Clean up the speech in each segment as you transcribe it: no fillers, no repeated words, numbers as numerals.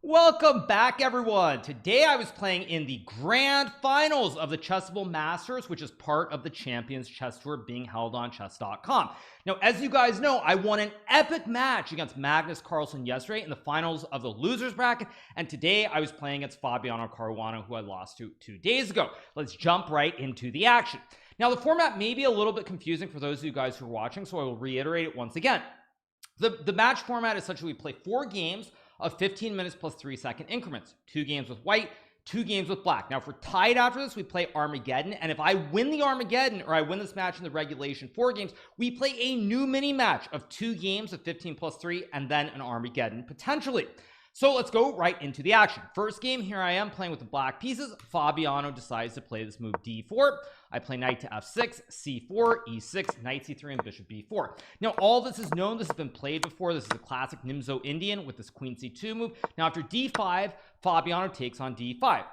Welcome back, everyone. Today I was playing in the grand finals of the Chessable Masters, which is part of the Champions Chess Tour being held on chess.com. Now, as you guys know, I won an epic match against Magnus Carlsen yesterday in the finals of the losers bracket, and today I was playing against Fabiano Caruana, who I lost to 2 days ago. Let's jump right into the action. Now, the format may be a little bit confusing for those of you guys who are watching, so I will reiterate it once again. The match format is such that we play 4 games of 15 minutes plus 3-second increments. 2 games with white, 2 games with black. Now, if we're tied after this, we play Armageddon, and if I win the Armageddon, or I win this match in the regulation 4 games, we play a new mini match of 2 games of 15 plus 3, and then an Armageddon potentially. So let's go right into the action. First game, here I am playing with the black pieces. Fabiano decides to play this move d4. I play knight to f6, c4, e6, knight c3, and bishop b4. Now, all this is known. This has been played before. This is a classic Nimzo Indian with this queen c2 move. Now, after d5, Fabiano takes on d5.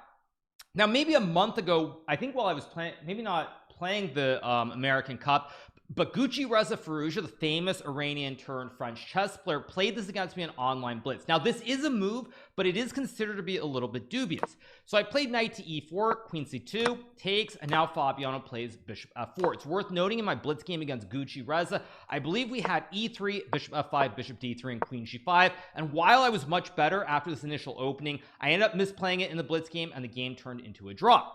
Now, maybe a month ago, I think while I was playing, maybe not playing the American Cup, but Gucci Reza Firouzja, the famous Iranian turned French chess player, played this against me in online blitz. Now, this is a move, but it is considered to be a little bit dubious. So I played knight to e4, queen c2, takes, and now Fabiano plays bishop f4. It's worth noting in my blitz game against Gucci Reza, I believe we had e3, bishop f5, bishop d3, and queen g5. And while I was much better after this initial opening, I ended up misplaying it in the blitz game, and the game turned into a draw.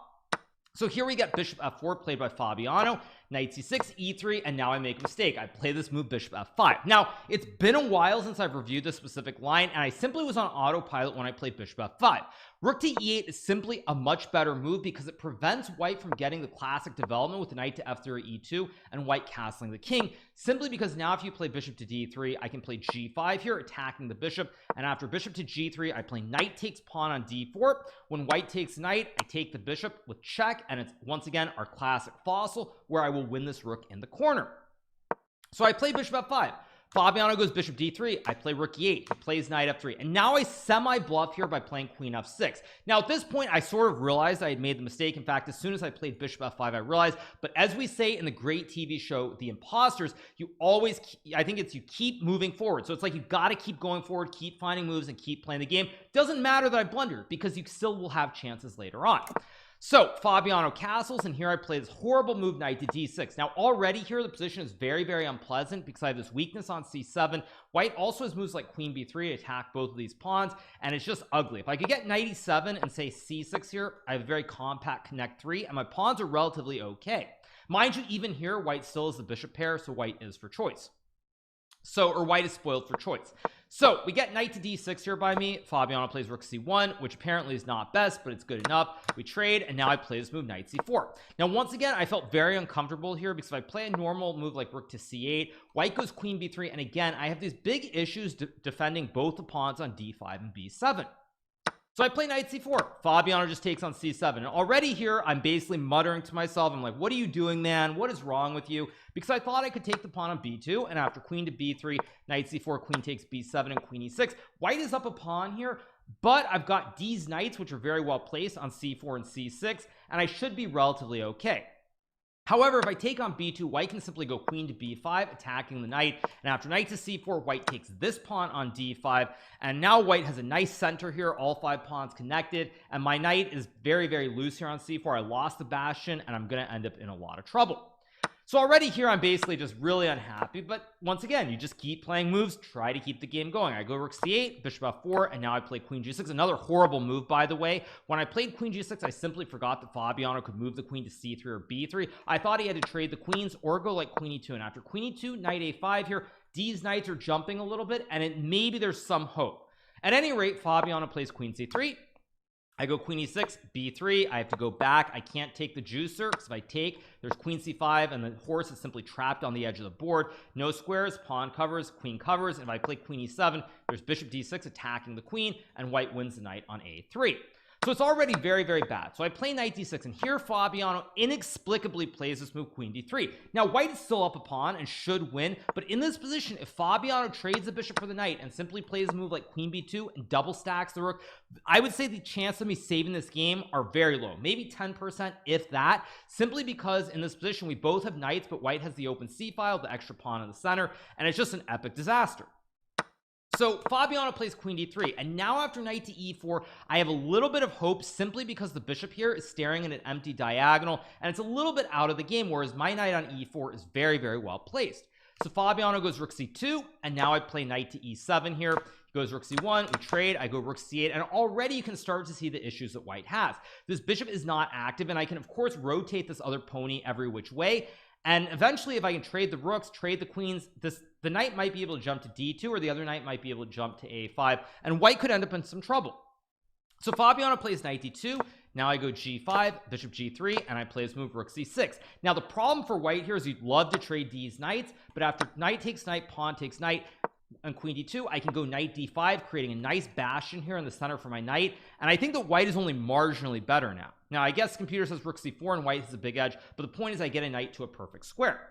So here we get bishop f4 played by Fabiano, knight c6, e3, and now I make a mistake. I play this move bishop f5. Now, it's been a while since I've reviewed this specific line, and I simply was on autopilot when I played bishop f5. Rook to e8 is simply a much better move because it prevents white from getting the classic development with the knight to f0, e2, and white castling the king, simply because now if you play bishop to d3, I can play g5 here, attacking the bishop, and after bishop to g3, I play knight takes pawn on d4. When white takes knight, I take the bishop with check, and it's once again our classic fossil, where I will win this rook in the corner. So I play bishop f5. Fabiano goes bishop d3. I play rook e8. He plays knight f3. And now I semi-bluff here by playing queen f6. Now, at this point, I sort of realized I had made the mistake. In fact, as soon as I played bishop f5, I realized. But as we say in the great TV show, The Imposters, you always, I think it's you keep moving forward. So it's like you got to keep going forward, keep finding moves, and keep playing the game. Doesn't matter that I blundered because you still will have chances later on. So Fabiano castles, and here I play this horrible move knight to d6. Now already here the position is very, very unpleasant because I have this weakness on c7. White also has moves like queen b3 to attack both of these pawns, and it's just ugly. If I could get knight e7 and say c6 here, I have a very compact connect 3, and my pawns are relatively okay. Mind you, even here white still is the bishop pair, so white is for choice. Or white is spoiled for choice. So we get knight to d6 here by me. Fabiano plays rook c1, which apparently is not best, but it's good enough. We trade, and now I play this move knight c4. Now, once again, I felt very uncomfortable here because if I play a normal move like rook to c8, white goes queen b3, and again, I have these big issues defending both the pawns on d5 and b7. So I play knight c4. Fabiano just takes on c7. And already here, I'm basically muttering to myself. I'm like, what are you doing, man? What is wrong with you? Because I thought I could take the pawn on b2. And after queen to b3, knight c4, queen takes b7, and queen e6. White is up a pawn here. But I've got these knights, which are very well placed on c4 and c6. And I should be relatively okay. However, if I take on b2, white can simply go queen to b5, attacking the knight, and after knight to c4, white takes this pawn on d5, and now white has a nice center here, all 5 pawns connected, and my knight is very, very loose here on c4. I lost the bastion, and I'm going to end up in a lot of trouble. So already here, I'm basically just really unhappy, but once again, you just keep playing moves, try to keep the game going. I go rook c8, bishop f4, and now I play queen g6. Another horrible move, by the way. When I played queen g6, I simply forgot that Fabiano could move the queen to c3 or b3. I thought he had to trade the queens or go like queen e2, and after queen e2, knight a5 here, these knights are jumping a little bit, and maybe there's some hope. At any rate, Fabiano plays queen c3. I go queen e6, b3. I have to go back. I can't take the juicer because if I take, there's queen c5, and the horse is simply trapped on the edge of the board. No squares, pawn covers, queen covers. And if I play queen e7, there's bishop d6 attacking the queen, and white wins the knight on a3. So it's already very, very bad. So I play knight d6, and here Fabiano inexplicably plays this move queen d3. Now white is still up a pawn and should win, but in this position, if Fabiano trades the bishop for the knight and simply plays a move like queen b2 and double stacks the rook, I would say the chance of me saving this game are very low, maybe 10%, if that, simply because in this position we both have knights, but white has the open c file, the extra pawn in the center, and it's just an epic disaster. So Fabiano plays queen d3, and now after knight to e4, I have a little bit of hope simply because the bishop here is staring at an empty diagonal, and it's a little bit out of the game, whereas my knight on e4 is very, very well placed. So Fabiano goes rook c2, and now I play knight to e7 here. He goes rook c1, we trade, I go rook c8, and already you can start to see the issues that white has. This bishop is not active, and I can of course rotate this other pony every which way, and eventually if I can trade the rooks, trade the queens, the knight might be able to jump to d2, or the other knight might be able to jump to a5, and white could end up in some trouble. So Fabiano plays knight d2. Now I go g5, bishop g3, and I play this move rook c6. Now the problem for white here is you'd love to trade these knights, but after knight takes knight, pawn takes knight, and queen d2, I can go knight d5, creating a nice bastion here in the center for my knight, and I think that white is only marginally better now. Now I guess computer says rook c4 and white has a big edge, but the point is I get a knight to a perfect square.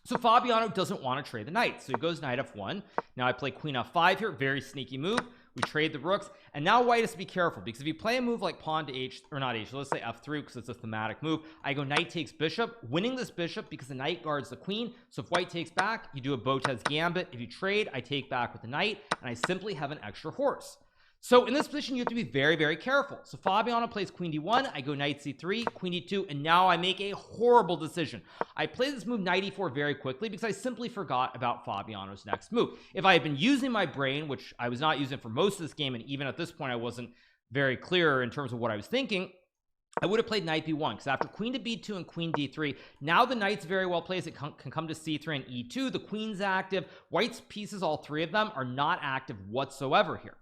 So Fabiano doesn't want to trade the knight, so he goes knight f1. Now I play queen f5 here, very sneaky move. We trade the rooks, and now white has to be careful, because if you play a move like pawn to h, or not h, let's say f3 because it's a thematic move, I go knight takes bishop, winning this bishop because the knight guards the queen. So if white takes back, you do a Botez Gambit. If you trade, I take back with the knight, and I simply have an extra horse. So in this position you have to be very, very careful. So Fabiano plays queen d1, I go knight c3, queen d2, and now I make a horrible decision. I play this move knight e4 very quickly because I simply forgot about Fabiano's next move. If I had been using my brain, which I was not using for most of this game, and even at this point I wasn't very clear in terms of what I was thinking, I would have played knight b1, because after queen to b2 and queen d3, now the knight's very well placed. It can come to c3 and e2. The queen's active. White's pieces, all three of them, are not active whatsoever here.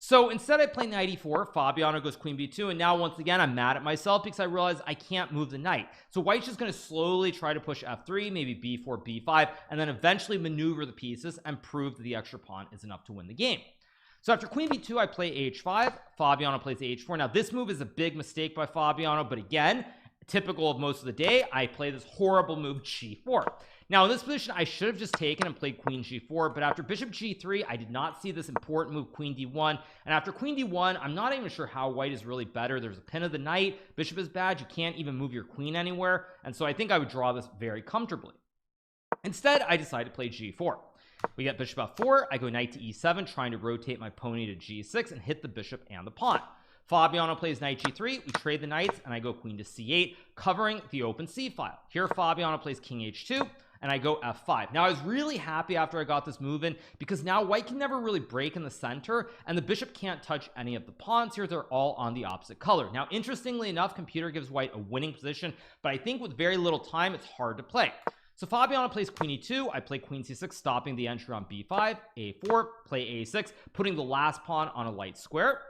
So instead I play knight e4, Fabiano goes queen b2, and now once again I'm mad at myself because I realize I can't move the knight. So white's just going to slowly try to push f3, maybe b4, b5, and then eventually maneuver the pieces and prove that the extra pawn is enough to win the game. So after queen b2 I play h5, Fabiano plays h4. Now this move is a big mistake by Fabiano, but again, typical of most of the day, I play this horrible move g4. Now in this position I should have just taken and played queen g4, but after bishop g3 I did not see this important move queen d1, and after queen d1 I'm not even sure how white is really better. There's a pin of the knight, bishop is bad, you can't even move your queen anywhere, and so I think I would draw this very comfortably. Instead I decided to play g4. We get bishop f4, I go knight to e7, trying to rotate my pony to g6 and hit the bishop and the pawn. Fabiano plays knight g3, we trade the knights, and I go queen to c8, covering the open c file. Here Fabiano plays king h2, and I go f5. Now I was really happy after I got this move in, because now white can never really break in the center, and the bishop can't touch any of the pawns here. They're all on the opposite color. Now interestingly enough, computer gives white a winning position, but I think with very little time it's hard to play. So Fabiano plays queen e2, I play queen c6, stopping the entry on b5, a4, play a6, putting the last pawn on a light square.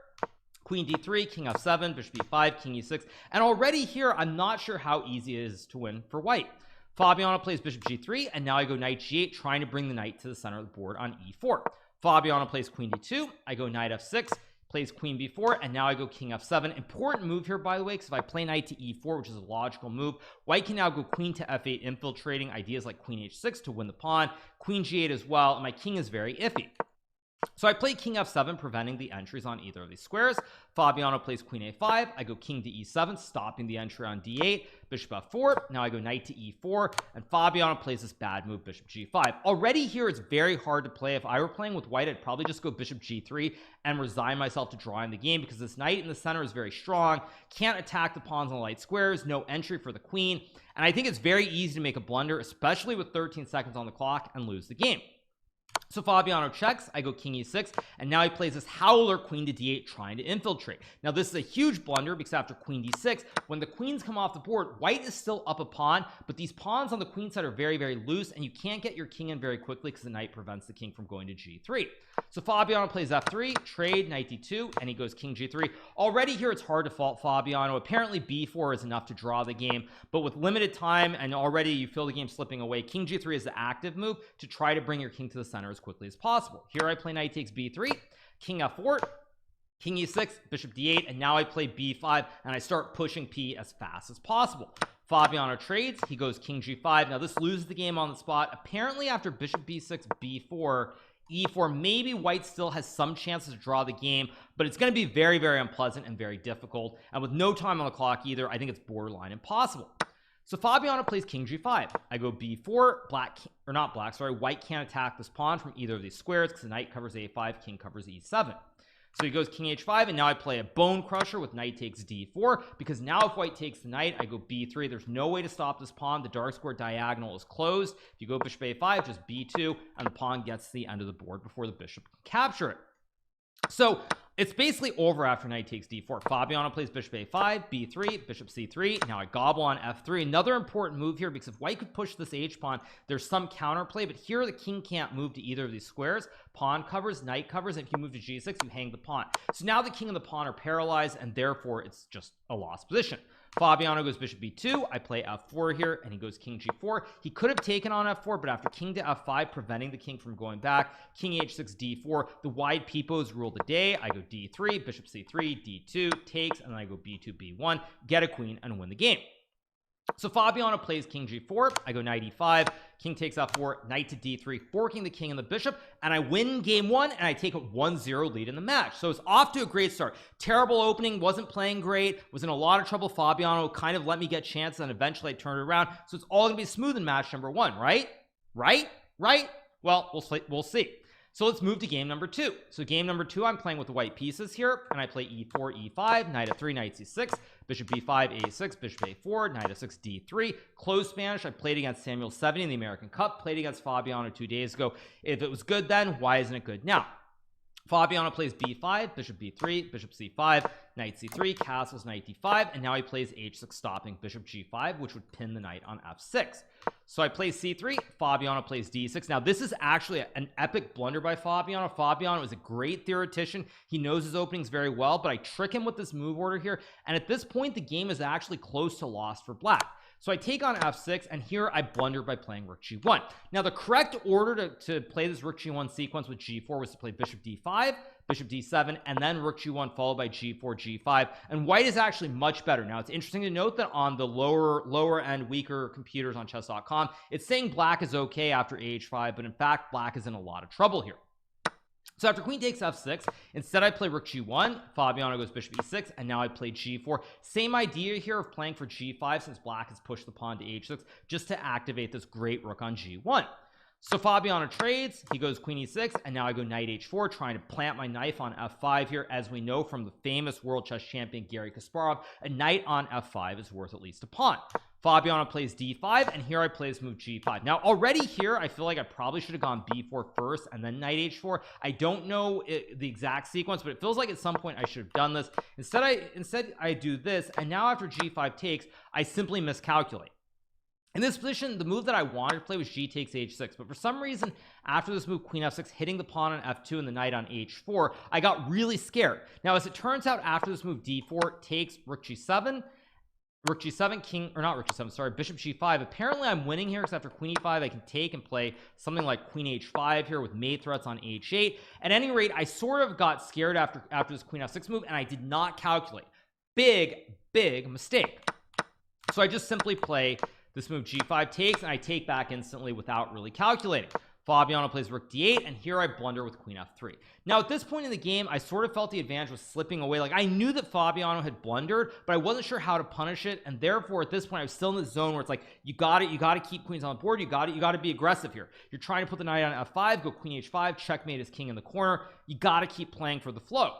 Queen d3, king f7, bishop e5, king e6, and already here I'm not sure how easy it is to win for white. Fabiano plays bishop g3, and now I go knight g8, trying to bring the knight to the center of the board on e4. Fabiano plays queen d2, I go knight f6, plays queen b4, and now I go king f7. Important move here, by the way, because if I play knight to e4, which is a logical move, white can now go queen to f8, infiltrating ideas like queen h6 to win the pawn, queen g8 as well, and my king is very iffy. So I play king f7, preventing the entries on either of these squares. Fabiano plays queen a5, I go king to e7, stopping the entry on d8, bishop f4, now I go knight to e4, and Fabiano plays this bad move, bishop g5. Already here it's very hard to play. If I were playing with white, I'd probably just go bishop g3 and resign myself to drawing the game, because this knight in the center is very strong, can't attack the pawns on the light squares, no entry for the queen, and I think it's very easy to make a blunder, especially with 13 seconds on the clock, and lose the game. So Fabiano checks, I go king e6, and now he plays this howler queen to d8, trying to infiltrate. Now this is a huge blunder, because after queen d6, when the queens come off the board, white is still up a pawn, but these pawns on the queen side are very, very loose, and you can't get your king in very quickly because the knight prevents the king from going to g3. So Fabiano plays f3, trade, knight d2, and he goes king g3. Already here it's hard to fault Fabiano. Apparently b4 is enough to draw the game, but with limited time and already you feel the game slipping away, king g3 is the active move to try to bring your king to the center as quickly as possible. Here I play knight takes b3, king f4, king e6, bishop d8, and now I play b5, and I start pushing p as fast as possible. Fabiano trades, he goes king g5. Now this loses the game on the spot. Apparently after bishop b6, b4, e4, maybe white still has some chances to draw the game, but it's going to be very, very unpleasant and very difficult, and with no time on the clock either, I think it's borderline impossible. So Fabiano plays king g5. I go b4. White can't attack this pawn from either of these squares because the knight covers a5, king covers e7. So he goes king h5, and now I play a bone crusher with knight takes d4, because now if white takes the knight, I go b3. There's no way to stop this pawn. The dark square diagonal is closed. If you go bishop a5, just b2, and the pawn gets to the end of the board before the bishop can capture it. So it's basically over after knight takes d4. Fabiano plays bishop a5, b3, bishop c3. Now I gobble on f3. Another important move here, because if white could push this h pawn, there's some counterplay, but here the king can't move to either of these squares. Pawn covers, knight covers, and if you move to g6, you hang the pawn. So now the king and the pawn are paralyzed, and therefore it's just a lost position. Fabiano goes bishop b2. I play f4 here, and he goes king g4. He could have taken on f4, but after king to f5, preventing the king from going back, king h6 d4, the wide peepos rule the day. I go d3, bishop c3, d2 takes, and then I go b2 b1, get a queen and win the game. So Fabiano plays king g4. I go knight e5, king takes f4, knight to d3, forking the king and the bishop, and I win game one, and I take a 1-0 lead in the match. So it's off to a great start. Terrible opening, wasn't playing great, was in a lot of trouble. Fabiano kind of let me get chances, and eventually I turned it around. So it's all gonna be smooth in match number one, right? Well, we'll see. So let's move to game number two. So game number two, I'm playing with the white pieces here, and I play e4, e5, knight f3, knight c6, bishop b5, a6, bishop a4, knight f6, d3. Close Spanish. I played against Samuel 70 in the American Cup, played against Fabiano 2 days ago. If it was good then, why isn't it good now? Fabiano plays b5, bishop b3, bishop c5, knight c3, castles knight d5, and now he plays h6, stopping bishop g5, which would pin the knight on f6. So I play c3, Fabiano plays d6. Now this is actually an epic blunder by Fabiano. Fabiano is a great theoretician. He knows his openings very well, but I trick him with this move order here, and at this point the game is actually close to lost for black. So I take on f6, and here I blunder by playing rook g1. Now the correct order to play this rook g1 sequence with g4 was to play bishop d5, bishop d7, and then rook g1 followed by g4, g5, and white is actually much better. Now it's interesting to note that on the lower end, weaker computers on chess.com, it's saying black is okay after ah5, but in fact black is in a lot of trouble here. So after queen takes f6, instead I play rook g1, Fabiano goes bishop e6, and now I play g4. Same idea here of playing for g5, since black has pushed the pawn to h6 just to activate this great rook on g1. So Fabiano trades, he goes queen e6, and now I go knight h4, trying to plant my knife on f5 here. As we know from the famous world chess champion Garry Kasparov, a knight on f5 is worth at least a pawn. Fabiano plays d5, and here I play this move g5. Now already here I feel like I probably should have gone b4 first and then knight h4. I don't know the exact sequence, but it feels like at some point I should have done this. Instead I do this, and now after g5 takes, I simply miscalculate. In this position, the move that I wanted to play was g takes h6, but for some reason after this move queen f6, hitting the pawn on f2 and the knight on h4, I got really scared. Now as it turns out, after this move d4 takes rook g7, bishop g5. Apparently I'm winning here, because after queen e5 I can take and play something like queen h5 here with mate threats on h8. At any rate, I sort of got scared after this queen f6 move, and I did not calculate. Big mistake. So I just simply play this move g5 takes, and I take back instantly without really calculating. Fabiano plays rook d8, and here I blunder with queen f3. Now at this point in the game, I sort of felt the advantage was slipping away. Like I knew that Fabiano had blundered, but I wasn't sure how to punish it, and therefore at this point I was still in the zone where it's like, you got to keep queens on the board, you got to be aggressive here. You're trying to put the knight on f5, go queen h5, checkmate his king in the corner. You got to keep playing for the flow.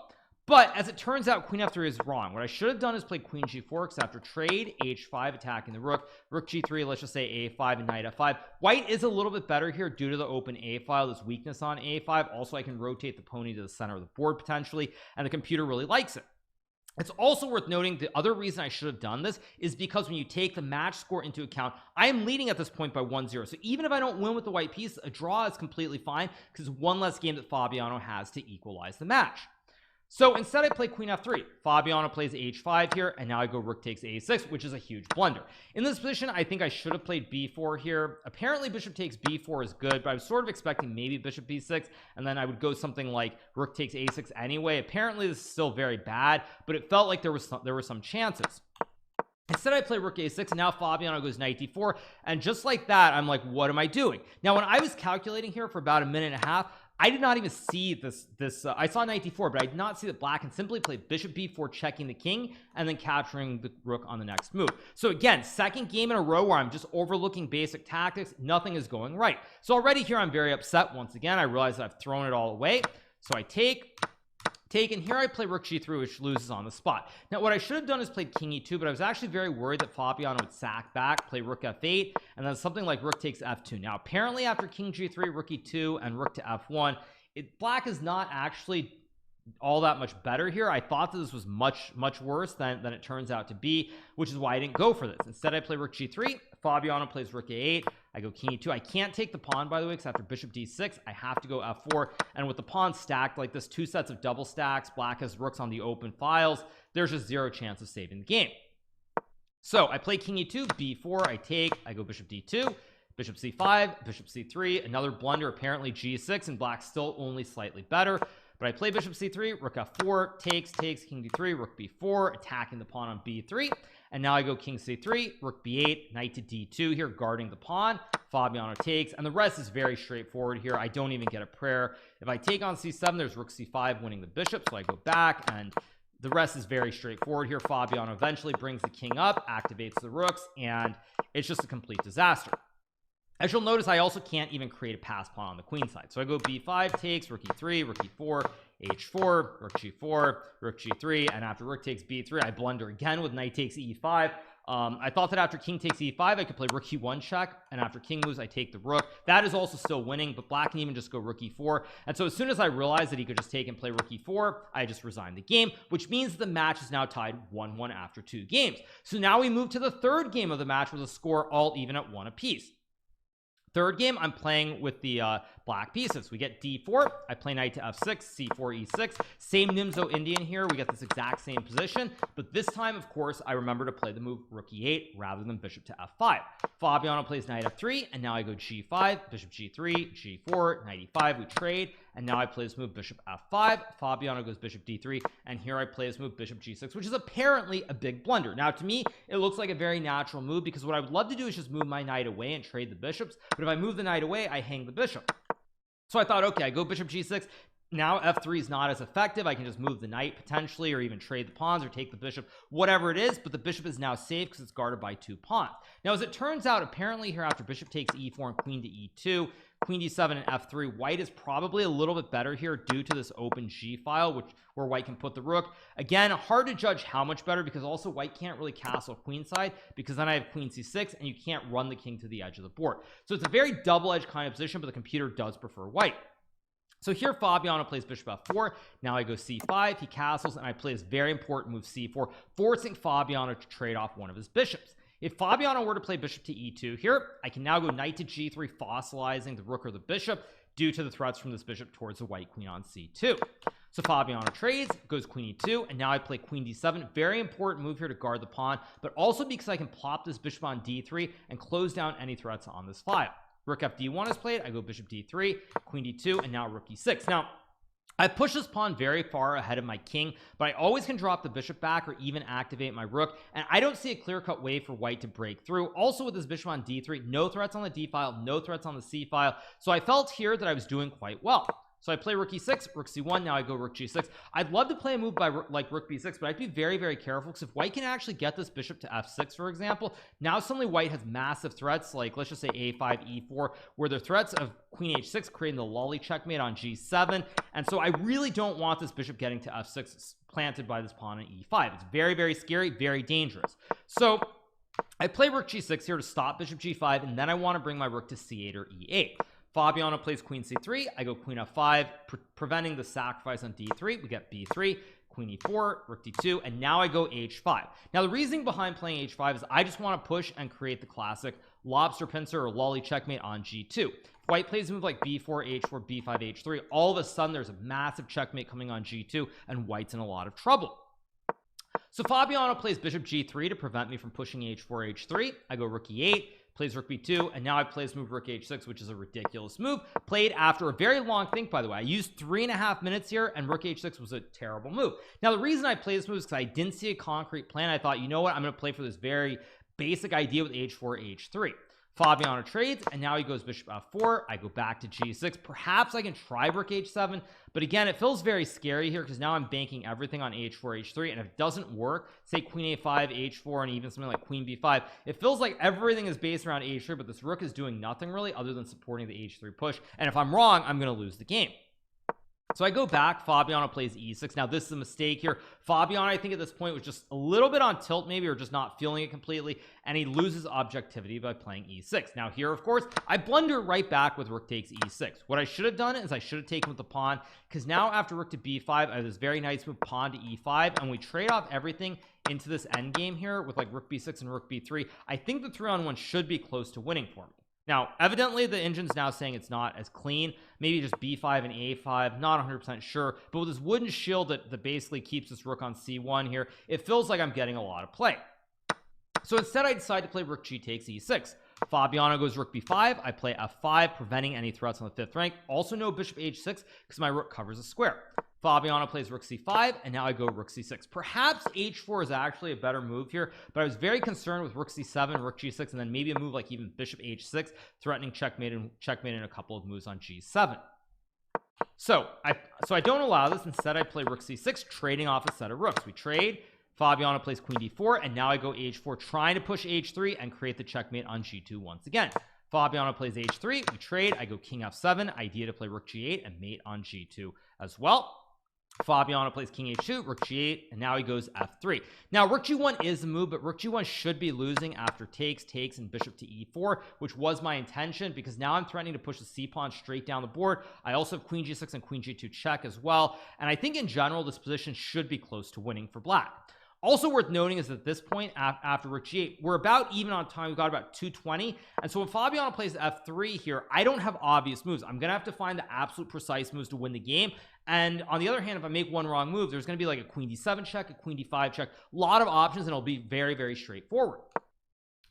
But as it turns out, queen f3 is wrong. What I should have done is play queen g4, because after trade, h5, attacking the rook g3, let's just say a5 and knight f5. White is a little bit better here due to the open a file, this weakness on a5. Also, I can rotate the pony to the center of the board potentially, and the computer really likes it. It's also worth noting the other reason I should have done this is because when you take the match score into account, I am leading at this point by 1-0. So even if I don't win with the white piece, a draw is completely fine, because one less game that Fabiano has to equalize the match. So instead I play queen f3. Fabiano plays h5 here, and now I go rook takes a6, which is a huge blunder. In this position, I think I should have played b4 here. Apparently bishop takes b4 is good, but I was sort of expecting maybe bishop b6, and then I would go something like rook takes a6 anyway. Apparently this is still very bad, but it felt like there were some chances. Instead I play rook a6, and now Fabiano goes knight d4, and just like that I'm like, what am I doing? Now when I was calculating here for about a minute and a half, I did not even see this I saw knight d4, but I did not see that black can simply play bishop b4, checking the king and then capturing the rook on the next move. So again, second game in a row where I'm just overlooking basic tactics. Nothing is going right. So already here I'm very upset. Once again, I realize that I've thrown it all away. So I take, and here I play rook g3, which loses on the spot. Now what I should have done is played king e2, but I was actually very worried that Fabiano would sack back, play rook f8, and then something like rook takes f2. Now apparently after king g3, rook e2, and rook to f1, black is not actually all that much better here. I thought that this was much worse than it turns out to be, which is why I didn't go for this. Instead I play rook g3, Fabiano plays rook a8, I go king e2. I can't take the pawn, by the way, because after bishop d6 I have to go f4, and with the pawn stacked like this, 2 sets of double stacks, black has rooks on the open files, there's just zero chance of saving the game. So I play king e2, b4, I take, I go bishop d2, bishop c5, bishop c3, another blunder, apparently g6, and black's still only slightly better. But I play bishop c3, rook f4, takes, king d3, rook b4, attacking the pawn on b3, and now I go king c3, rook b8, knight to d2 here, guarding the pawn. Fabiano takes, and the rest is very straightforward here. I don't even get a prayer. If I take on c7, there's rook c5 winning the bishop, so I go back, and the rest is very straightforward here. Fabiano eventually brings the king up, activates the rooks, and it's just a complete disaster. As you'll notice, I also can't even create a pass pawn on the queen side. So I go b5 takes, rook e3, rook e4, h4, rook g4, rook g3, and after rook takes b3, I blunder again with knight takes e5. I thought that after king takes e5, I could play rook e1 check, and after king moves, I take the rook. That is also still winning, but black can even just go rook e4. And so as soon as I realized that he could just take and play rook e4, I just resigned the game, which means the match is now tied 1-1 after 2 games. So now we move to the third game of the match with a score all even at 1 apiece. Third game, I'm playing with the black pieces. We get d4, I play knight to f6, c4, e6, same Nimzo Indian here. We get this exact same position, but this time, of course, I remember to play the move rook e8 rather than bishop to f5. Fabiano plays knight f3, and now I go g5, bishop g3, g4, knight e5, we trade, and now I play this move bishop f5. Fabiano goes bishop d3, and here I play this move bishop g6, which is apparently a big blunder. Now to me, it looks like a very natural move, because what I would love to do is just move my knight away and trade the bishops, but if I move the knight away, I hang the bishop. So I thought, okay, I go bishop g6. Now f3 is not as effective. I can just move the knight potentially, or even trade the pawns or take the bishop, whatever it is, but the bishop is now safe because it's guarded by 2 pawns. Now as it turns out, apparently here after bishop takes e4 and queen to e2, queen d7 and f3, white is probably a little bit better here due to this open g file, where white can put the rook. Again, hard to judge how much better, because also white can't really castle queenside, because then I have queen c6 and you can't run the king to the edge of the board. So it's a very double-edged kind of position, but the computer does prefer white. So here Fabiano plays bishop f4. Now I go c5, he castles, and I play this very important move c4, forcing Fabiano to trade off one of his bishops. If Fabiano were to play bishop to e2 here, I can now go knight to g3, fossilizing the rook or the bishop due to the threats from this bishop towards the white queen on c2. So Fabiano trades, goes queen e2, and now I play queen d7. Very important move here to guard the pawn, but also because I can plop this bishop on d3 and close down any threats on this file. Rook fd1 is played, I go bishop d3, queen d2, and now rook e6. Now I push this pawn very far ahead of my king, but I always can drop the bishop back or even activate my rook, and I don't see a clear-cut way for white to break through. Also with this bishop on d3, no threats on the d file, no threats on the c file, so I felt here that I was doing quite well. So I play rook e6, rook c1, now I go rook g6. I'd love to play a move by like rook b6, but I'd be very, very careful, because if white can actually get this bishop to f6, for example, now suddenly white has massive threats, like let's just say a5, e4, where the threats of queen h6 creating the lolly checkmate on g7, and so I really don't want this bishop getting to f6 planted by this pawn on e5. It's very, very scary, very dangerous. So I play rook g6 here to stop bishop g5, and then I want to bring my rook to c8 or e8. Fabiano plays queen c3, I go queen f5, preventing the sacrifice on d3. We get b3, queen e4, rook d2, and now I go h5. Now the reasoning behind playing h5 is I just want to push and create the classic lobster pincer or lolly checkmate on g2. If white plays a move like b4, h4, b5, h3, all of a sudden there's a massive checkmate coming on g2, and white's in a lot of trouble. So Fabiano plays bishop g3 to prevent me from pushing h4, h3. I go rook e8, plays rook b2, and now I play this move rook h6, which is a ridiculous move, played after a very long think, by the way. I used 3.5 minutes here, and rook h6 was a terrible move. Now the reason I play this move is because I didn't see a concrete plan. I thought, you know what, I'm going to play for this very basic idea with h4, h3. Fabiano trades, and now he goes bishop f4. I go back to g6. Perhaps I can try rook h7, but again, it feels very scary here because now I'm banking everything on h4, h3, and if it doesn't work, say queen a5, h4, and even something like queen b5, it feels like everything is based around h3, but this rook is doing nothing really other than supporting the h3 push, and if I'm wrong, I'm going to lose the game. So I go back, Fabiano plays e6. Now this is a mistake here. Fabiano, I think at this point was just a little bit on tilt maybe, or just not feeling it completely, and he loses objectivity by playing e6. Now here, of course, I blunder right back with rook takes e6. What I should have done is I should have taken with the pawn, because now after rook to b5, I have this very nice move, pawn to e5, and we trade off everything into this endgame here with like rook b6 and rook b3. I think the 3-on-1 should be close to winning for me. Now, evidently, the engine's now saying it's not as clean. Maybe just b5 and a5, not 100% sure. But with this wooden shield that basically keeps this rook on c1 here, it feels like I'm getting a lot of play. So instead, I decide to play rook g takes e6. Fabiano goes rook b5. I play f5, preventing any threats on the 5th rank. Also no bishop h6 because my rook covers a square. Fabiano plays rook c5, and now I go rook c6. Perhaps h4 is actually a better move here, but I was very concerned with rook c7, rook g6, and then maybe a move like even bishop h6, threatening checkmate and a couple of moves on g7. So I don't allow this. Instead, I play rook c6, trading off a set of rooks. We trade. Fabiano plays queen d4, and now I go h4, trying to push h3 and create the checkmate on g2 once again. Fabiano plays h3. We trade. I go king f7. Idea to play rook g8 and mate on g2 as well. Fabiano plays king h2, rook g8, and now he goes f3. Now rook g1 is the move, but rook g1 should be losing after takes, and bishop to e4, which was my intention, because now I'm threatening to push the c-pawn straight down the board. I also have queen g6 and queen g2 check as well, and I think in general this position should be close to winning for black. Also worth noting is that at this point after rook g8, we're about even on time. We've got about 220, and so when Fabiano plays f3 here, I don't have obvious moves. I'm gonna have to find the absolute precise moves to win the game. And on the other hand, if I make one wrong move, there's gonna be like a queen d7 check, a queen d5 check, a lot of options, and it'll be very, very straightforward.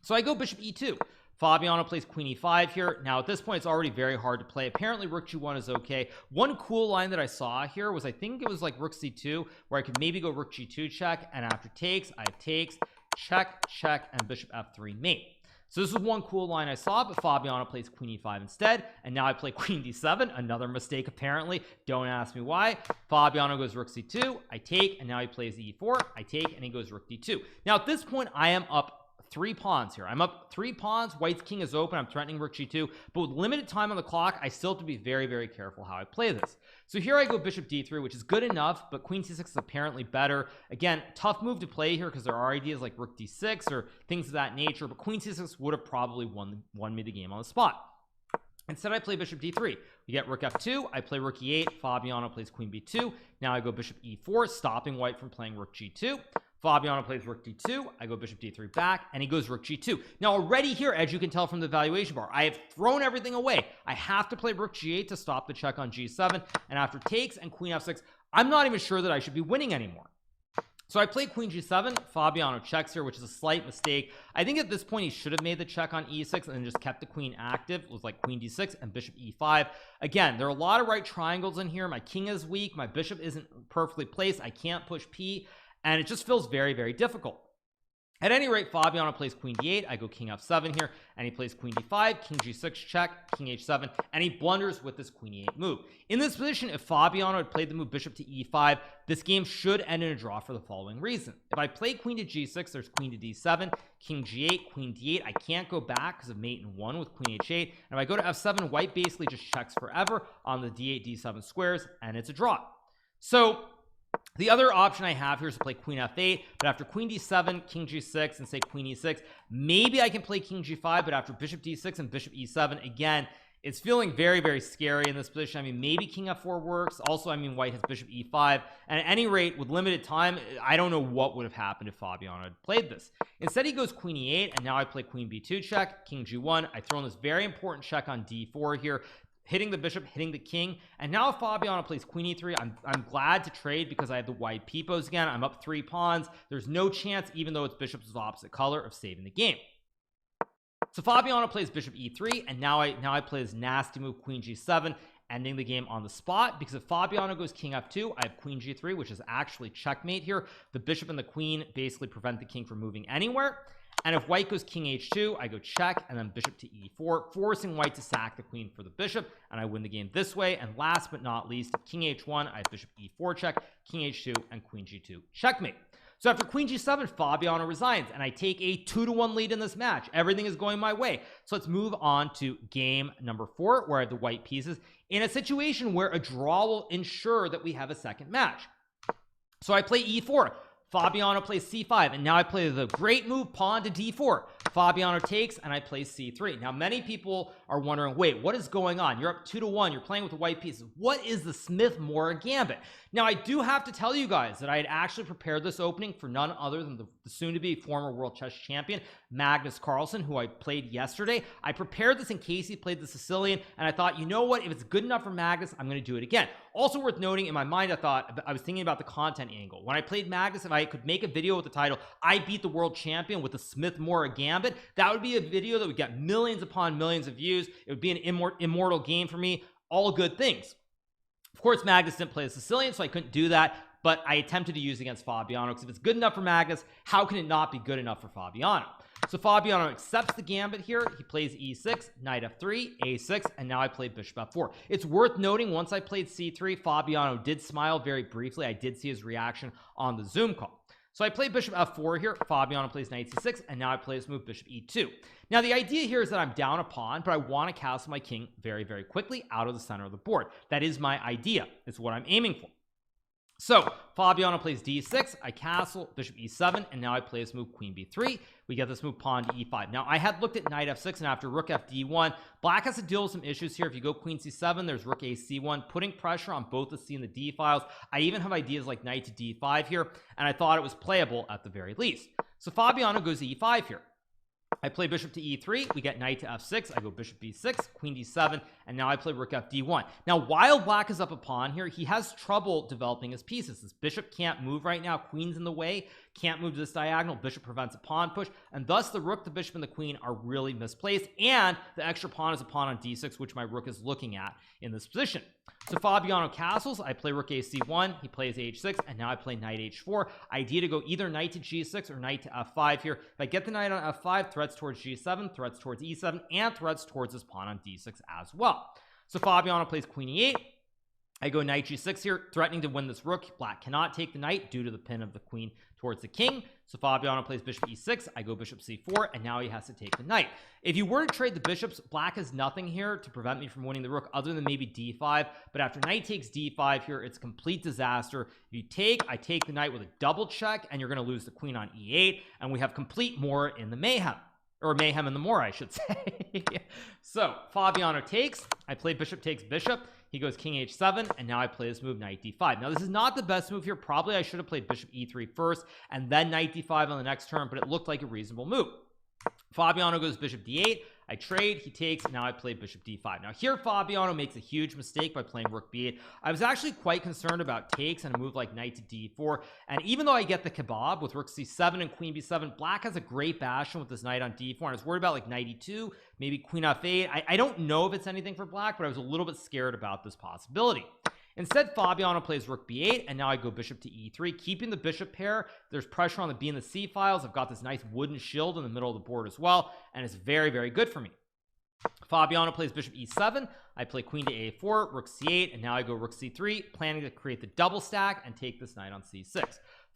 So I go bishop e2. Fabiano plays queen e5 here. Now at this point, it's already very hard to play. Apparently rook g1 is okay. One cool line that I saw here was, I think it was like rook c2, where I could maybe go rook g2 check, and after takes, I have takes, check, check, and bishop f3 mate. So this is one cool line I saw, but Fabiano plays queen e5 instead, and now I play queen d7, another mistake apparently. Don't ask me why. Fabiano goes rook c2, I take, and now he plays e4, I take, and he goes rook d2. Now at this point, I am up 3 pawns here. I'm up 3 pawns. White's king is open. I'm threatening rook g2, but with limited time on the clock, I still have to be very, very careful how I play this. So here I go bishop d3, which is good enough, but queen c6 is apparently better. Again, tough move to play here because there are ideas like rook d6 or things of that nature, but queen c6 would have probably won me the game on the spot. Instead, I play bishop d3. We get rook f2. I play rook e8. Fabiano plays queen b2. Now I go bishop e4, stopping white from playing rook g2. Fabiano plays rook d2. I go bishop d3 back, and he goes rook g2. Now already here, as you can tell from the valuation bar, I have thrown everything away. I have to play rook g8 to stop the check on g7, and after takes and queen f6, I'm not even sure that I should be winning anymore. So I play queen g7. Fabiano checks here, which is a slight mistake. I think at this point he should have made the check on e6 and then just kept the queen active. It was like queen d6 and bishop e5. Again, there are a lot of right triangles in here. My king is weak. My bishop isn't perfectly placed. I can't push p, and it just feels very, very difficult. At any rate, Fabiano plays queen d8. I go king f7 here, and he plays queen d5, king g6 check, king h7, and he blunders with this queen e8 move. In this position, if Fabiano had played the move bishop to e5, this game should end in a draw for the following reason. If I play queen to g6, there's queen to d7, king g8, queen d8. I can't go back because of mate in 1 with queen h8. And if I go to f7, white basically just checks forever on the d8, d7 squares, and it's a draw. So the other option I have here is to play queen f8, but after queen d7, king g6, and say queen e6, maybe I can play king g5, but after bishop d6 and bishop e7, again, it's feeling very, very scary in this position. I mean, maybe king f4 works. Also, I mean, white has bishop e5, and at any rate, with limited time, I don't know what would have happened if Fabiano had played this. Instead, he goes queen e8, and now I play queen b2 check, king g1. I throw in this very important check on d4 here, hitting the bishop, hitting the king, and now if Fabiano plays queen e3, I'm glad to trade because I have the wide peepos again. I'm up 3 pawns. There's no chance, even though it's bishop's opposite color, of saving the game. So Fabiano plays bishop e3, and now I play this nasty move queen g7, ending the game on the spot, because if Fabiano goes king f2, I have queen g3, which is actually checkmate here. The bishop and the queen basically prevent the king from moving anywhere. And if white goes king h2, I go check and then bishop to e4, forcing white to sack the queen for the bishop, and I win the game this way. And last but not least, king h1, I have bishop e4 check, king h2, and queen g2 checkmate. So after queen g7, Fabiano resigns, and I take a 2-1 lead in this match. Everything is going my way. So let's move on to game number 4, where I have the white pieces in a situation where a draw will ensure that we have a second match. So I play e4. Fabiano plays c5, and now I play the great move pawn to d4. Fabiano takes, and I play c3. Now many people are wondering, wait, what is going on? You're up 2-1, you're playing with the white pieces. What is the Smith-Morra Gambit? Now I do have to tell you guys that I had actually prepared this opening for none other than the soon-to-be former world chess champion Magnus Carlsen, who I played yesterday. I prepared this in case he played the Sicilian, and I thought, you know what, if it's good enough for Magnus, I'm going to do it again. Also worth noting, in my mind, I was thinking about the content angle. When I played Magnus, if I could make a video with the title, I beat the world champion with the Smith-Morra Gambit, that would be a video that would get millions upon millions of views. It would be an immortal game for me. All good things. Of course, Magnus didn't play the Sicilian, so I couldn't do that, but I attempted to use it against Fabiano, because if it's good enough for Magnus, how can it not be good enough for Fabiano? So Fabiano accepts the gambit here. He plays e6, knight f3, a6, and now I play bishop f4. It's worth noting, once I played c3, Fabiano did smile very briefly. I did see his reaction on the Zoom call. So I play bishop f4 here. Fabiano plays knight c6, and now I play this move bishop e2. Now the idea here is that I'm down a pawn, but I want to castle my king very, very quickly out of the center of the board. That is my idea. It's what I'm aiming for. So Fabiano plays d6, I castle, bishop e7, and now I play this move queen b3. We get this move pawn to e5. Now I had looked at knight f6, and after rook fd1, black has to deal with some issues here. If you go queen c7, there's rook a c1, putting pressure on both the c and the d files. I even have ideas like knight to d5 here, and I thought it was playable at the very least. So Fabiano goes to e5 here. I play bishop to e3, we get knight to f6, I go bishop b6, queen d7, and now I play rook fd1. Now while black is up a pawn here, he has trouble developing his pieces. This bishop can't move right now, queen's in the way, can't move to this diagonal, bishop prevents a pawn push, and thus the rook, the bishop, and the queen are really misplaced, and the extra pawn is a pawn on d6, which my rook is looking at in this position. So Fabiano castles, I play rook a c1, he plays h6, and now I play knight h4. Idea to go either knight to g6 or knight to f5 here. If I get the knight on f5, threats towards g7, threats towards e7, and threats towards this pawn on d6 as well. So Fabiano plays queen e8. I go knight g6 here, threatening to win this rook. Black cannot take the knight due to the pin of the queen towards the king. So Fabiano plays bishop e6, I go bishop c4, and now he has to take the knight. If you were to trade the bishops, black has nothing here to prevent me from winning the rook other than maybe d5, but after knight takes d5 here, it's complete disaster. If you take, I take the knight with a double check, and you're going to lose the queen on e8, and we have complete Morra in the mayhem. Or mayhem in the Morra, I should say. So Fabiano takes, I play bishop takes bishop, he goes king h7, and now I play this move knight d5. Now this is not the best move here. Probably I should have played bishop e3 first and then knight d5 on the next turn, but it looked like a reasonable move. Fabiano goes bishop d8, I trade, he takes, now I play bishop d5. Now here Fabiano makes a huge mistake by playing rook b8. I was actually quite concerned about takes and a move like knight to d4, and even though I get the kebab with rook c7 and queen b7, black has a great bastion with this knight on d4, and I was worried about like knight e2, maybe queen f8. I don't know if it's anything for black, but I was a little bit scared about this possibility. Instead, Fabiano plays rook b8, and now I go bishop to e3, keeping the bishop pair. There's pressure on the b and the c files. I've got this nice wooden shield in the middle of the board as well, and it's very, very good for me. Fabiano plays bishop e7, I play queen to a4, rook c8, and now I go rook c3, planning to create the double stack and take this knight on c6.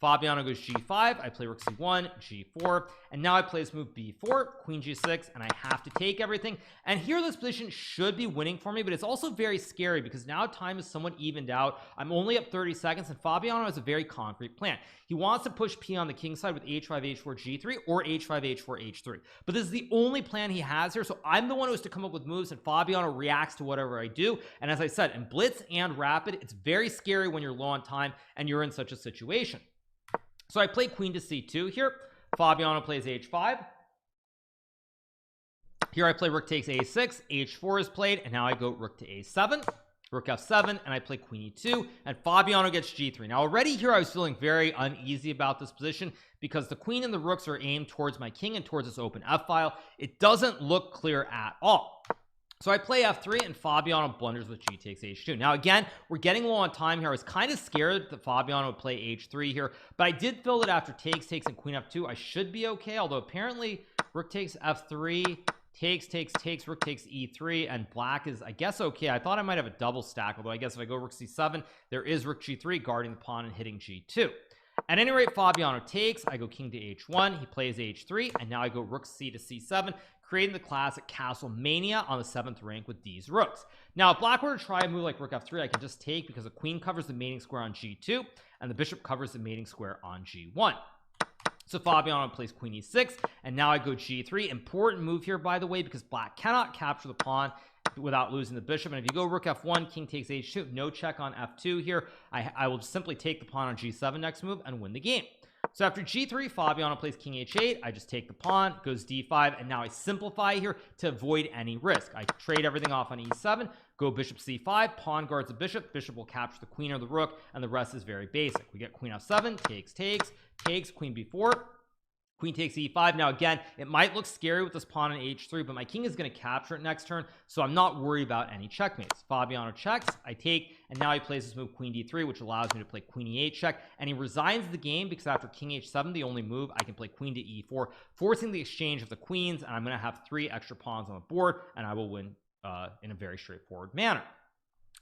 Fabiano goes g5, I play rook c1, g4, and now I play this move b4, queen g6, and I have to take everything. And here this position should be winning for me, but it's also very scary because now time is somewhat evened out. I'm only up 30 seconds, and Fabiano has a very concrete plan. He wants to push p on the king side with h5, h4, g3, or h5, h4, h3. But this is the only plan he has here, so I'm the one who has to come up with moves, and Fabiano reacts to whatever I do. And as I said, in blitz and rapid, it's very scary when you're low on time and you're in such a situation. So I play queen to c2 here. Fabiano plays h5. Here I play rook takes a6, h4 is played, and now I go rook to a7, rook f7, and I play queen e2, and Fabiano gets g3. Now already here I was feeling very uneasy about this position because the queen and the rooks are aimed towards my king and towards this open f file. It doesn't look clear at all. So I play f3 and Fabiano blunders with g takes h2. Now again, we're getting low on time here. I was kind of scared that Fabiano would play h3 here, but I did feel that after takes and queen f2 I should be okay, although apparently rook takes f3, takes, rook takes e3, and black is, I guess, okay. I thought I might have a double stack, although I guess if I go rook c7 there is rook g3 guarding the pawn and hitting g2. At any rate, Fabiano takes, I go king to h1, he plays h3, and now I go rook c to c7, creating the classic castle mania on the 7th rank with these rooks. Now if black were to try a move like rook f3, I can just take because the queen covers the mating square on g2 and the bishop covers the mating square on g1. So Fabiano plays queen e6, and now I go g3. Important move here, by the way, because black cannot capture the pawn without losing the bishop. And if you go rook f1, king takes h2, no check on f2 here. I will simply take the pawn on g7 next move and win the game. So after g3, Fabiano plays king h8. I just take the pawn, goes d5, and now I simplify here to avoid any risk. I trade everything off on e7, go bishop c5, pawn guards the bishop will capture the queen or the rook, and the rest is very basic. We get queen f7, takes, queen b4, queen takes e5. Now again, it might look scary with this pawn on h3, but my king is going to capture it next turn, so I'm not worried about any checkmates. Fabiano checks, I take, and now he plays this move queen d3, which allows me to play queen e8 check, and he resigns the game because after king h7, the only move, I can play queen to e4, forcing the exchange of the queens, and I'm going to have 3 extra pawns on the board, and I will win in a very straightforward manner.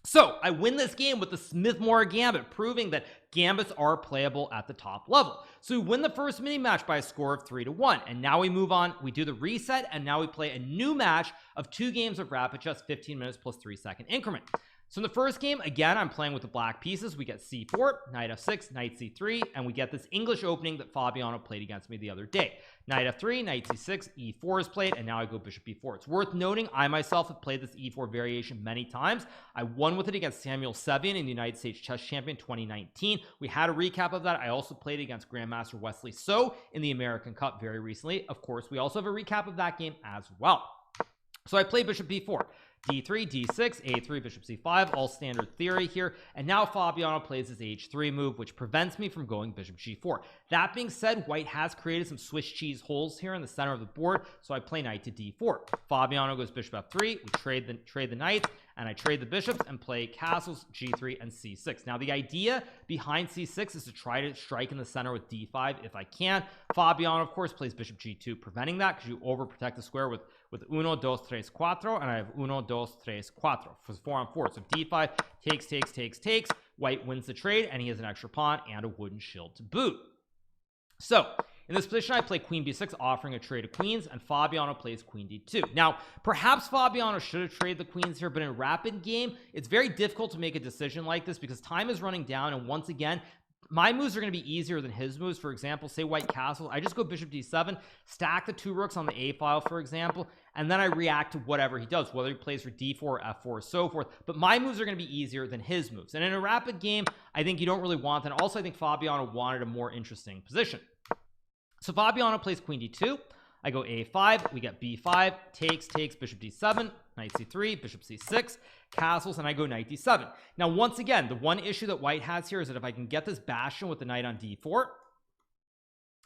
So I win this game with the Smith-Morra Gambit, proving that gambits are playable at the top level. So we win the first mini match by a score of 3-1, and now we move on. We do the reset, and now we play a new match of 2 games of rapid chess, 15 minutes plus 3-second increment. So in the first game, again, I'm playing with the black pieces. We get c4, knight f6, knight c3, and we get this English opening that Fabiano played against me the other day. Knight f3, knight c6, e4 is played, and now I go bishop b4. It's worth noting I myself have played this e4 variation many times. I won with it against Samuel Sevian in the United States Chess Champion 2019. We had a recap of that. I also played against Grandmaster Wesley So in the American Cup very recently. Of course, we also have a recap of that game as well. So I play bishop b4. d3, d6, a3, bishop c5, all standard theory here. And now Fabiano plays his h3 move, which prevents me from going bishop g4. That being said, white has created some Swiss cheese holes here in the center of the board, so I play knight to d4. Fabiano goes bishop f3, we trade the knights, and I trade the bishops and play castles, g3 and c6. Now the idea behind c6 is to try to strike in the center with d5 if I can. Fabiano of course plays bishop g2, preventing that because you overprotect the square with 1, 2, 3, 4, and I have 1, 2, 3, 4 for 4 on 4. So d5 takes, white wins the trade, and he has an extra pawn and a wooden shield to boot. So in this position I play queen b6, offering a trade of queens, and Fabiano plays queen d2. Now perhaps Fabiano should have traded the queens here, but in rapid game it's very difficult to make a decision like this because time is running down, and once again my moves are going to be easier than his moves. For example, say white castle, I just go bishop d7, stack the 2 rooks on the a file, for example, and then I react to whatever he does, whether he plays for d4 or f4 or so forth. But my moves are going to be easier than his moves, and in a rapid game I think you don't really want that. Also I think Fabiano wanted a more interesting position. So Fabiano plays queen d2, I go a5, we get b5, takes, bishop d7, knight c3, bishop c6, castles, and I go knight d7. Now once again, the one issue that white has here is that if I can get this bastion with the knight on d4,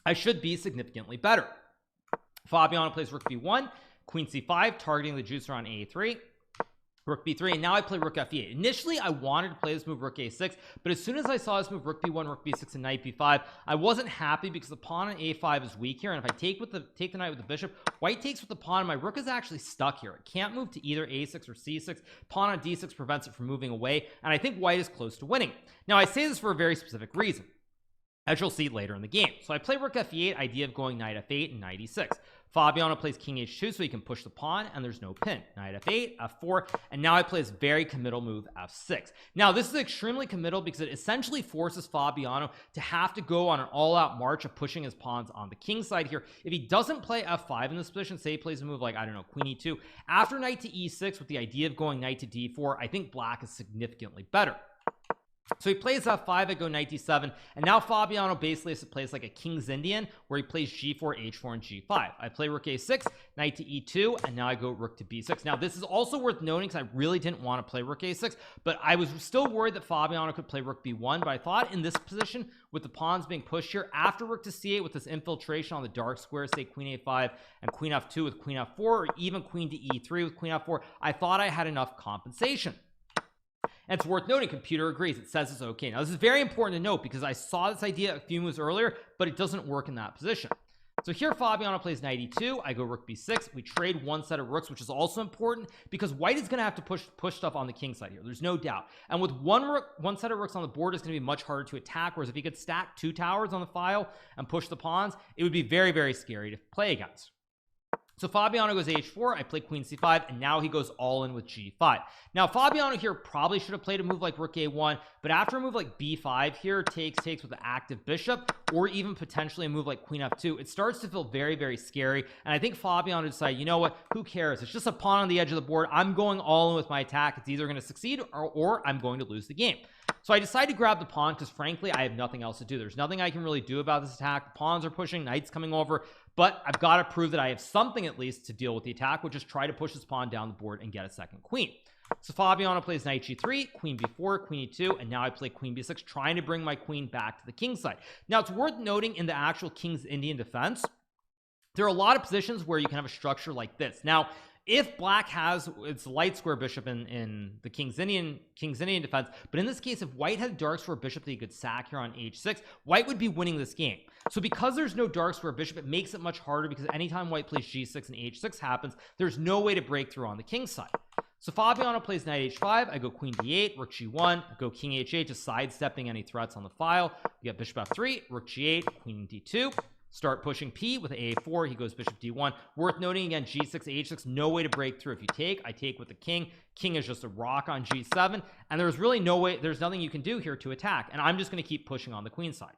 I should be significantly better. Fabiano plays rook b1, queen c5, targeting the juicer on a3, rook b3, and now I play rook f8. Initially I wanted to play this move rook a6, but as soon as I saw this move rook b1, rook b6, and knight b5, I wasn't happy because the pawn on a5 is weak here, and if I take the knight with the bishop, white takes with the pawn, and my rook is actually stuck here. It can't move to either a6 or c6. Pawn on d6 prevents it from moving away, and I think white is close to winning. Now I say this for a very specific reason, as you'll see later in the game. So I play rook f8, idea of going knight f8 and knight e6. Fabiano plays king h2 so he can push the pawn, and there's no pin. Knight f8, f4, and now I play this very committal move f6. Now this is extremely committal because it essentially forces Fabiano to have to go on an all-out march of pushing his pawns on the king side here. If he doesn't play f5 in this position, say he plays a move like, I don't know, queen e2, after knight to e6 with the idea of going knight to d4, I think black is significantly better. So he plays f5, I go knight d7, and now Fabiano basically plays like a king's Indian where he plays g4, h4, and g5. I play rook a6, knight to e2, and now I go rook to b6. Now this is also worth noting because I really didn't want to play rook a6, but I was still worried that Fabiano could play rook b1, but I thought in this position with the pawns being pushed here after rook to c8 with this infiltration on the dark square, say queen a5 and queen f2 with queen f4, or even queen to e3 with queen f4, I thought I had enough compensation. And it's worth noting, computer agrees. It says it's okay. Now this is very important to note because I saw this idea a few moves earlier, but it doesn't work in that position. So here Fabiano plays knight e2, I go rook b6, we trade one set of rooks, which is also important because white is going to have to push stuff on the king side here, there's no doubt. And with one set of rooks on the board is going to be much harder to attack, whereas if he could stack 2 towers on the file and push the pawns, it would be very, very scary to play against. So Fabiano goes h4, I play queen c5, and now he goes all in with g5. Now Fabiano here probably should have played a move like rook a1, but after a move like b5 here, takes with the active bishop, or even potentially a move like queen f2, it starts to feel very, very scary. And I think Fabiano decided, you know what, who cares, it's just a pawn on the edge of the board, I'm going all in with my attack, it's either going to succeed or I'm going to lose the game. So I decided to grab the pawn because frankly I have nothing else to do. There's nothing I can really do about this attack. The pawns are pushing, knight's coming over, but I've got to prove that I have something at least to deal with the attack, which is try to push this pawn down the board and get a second queen. So Fabiano plays knight g3, queen b4, queen e2, and now I play queen b6, trying to bring my queen back to the king side. Now it's worth noting in the actual king's Indian defense, there are a lot of positions where you can have a structure like this. Now if black has its light square bishop in the king's Indian defense, but in this case if white had a dark square bishop that you could sack here on h6, white would be winning this game. So because there's no dark square bishop, it makes it much harder because anytime white plays g6 and h6 happens, there's no way to break through on the king side. So Fabiano plays knight h5, I go queen d8, rook g1, I go king h8, just sidestepping any threats on the file. You get bishop f3, rook g8, queen d2, start pushing p with a4, he goes bishop d1. Worth noting again, g6, h6, no way to break through. If you take, I take with the king is just a rock on g7, and there's really no way, there's nothing you can do here to attack, and I'm just going to keep pushing on the queen side.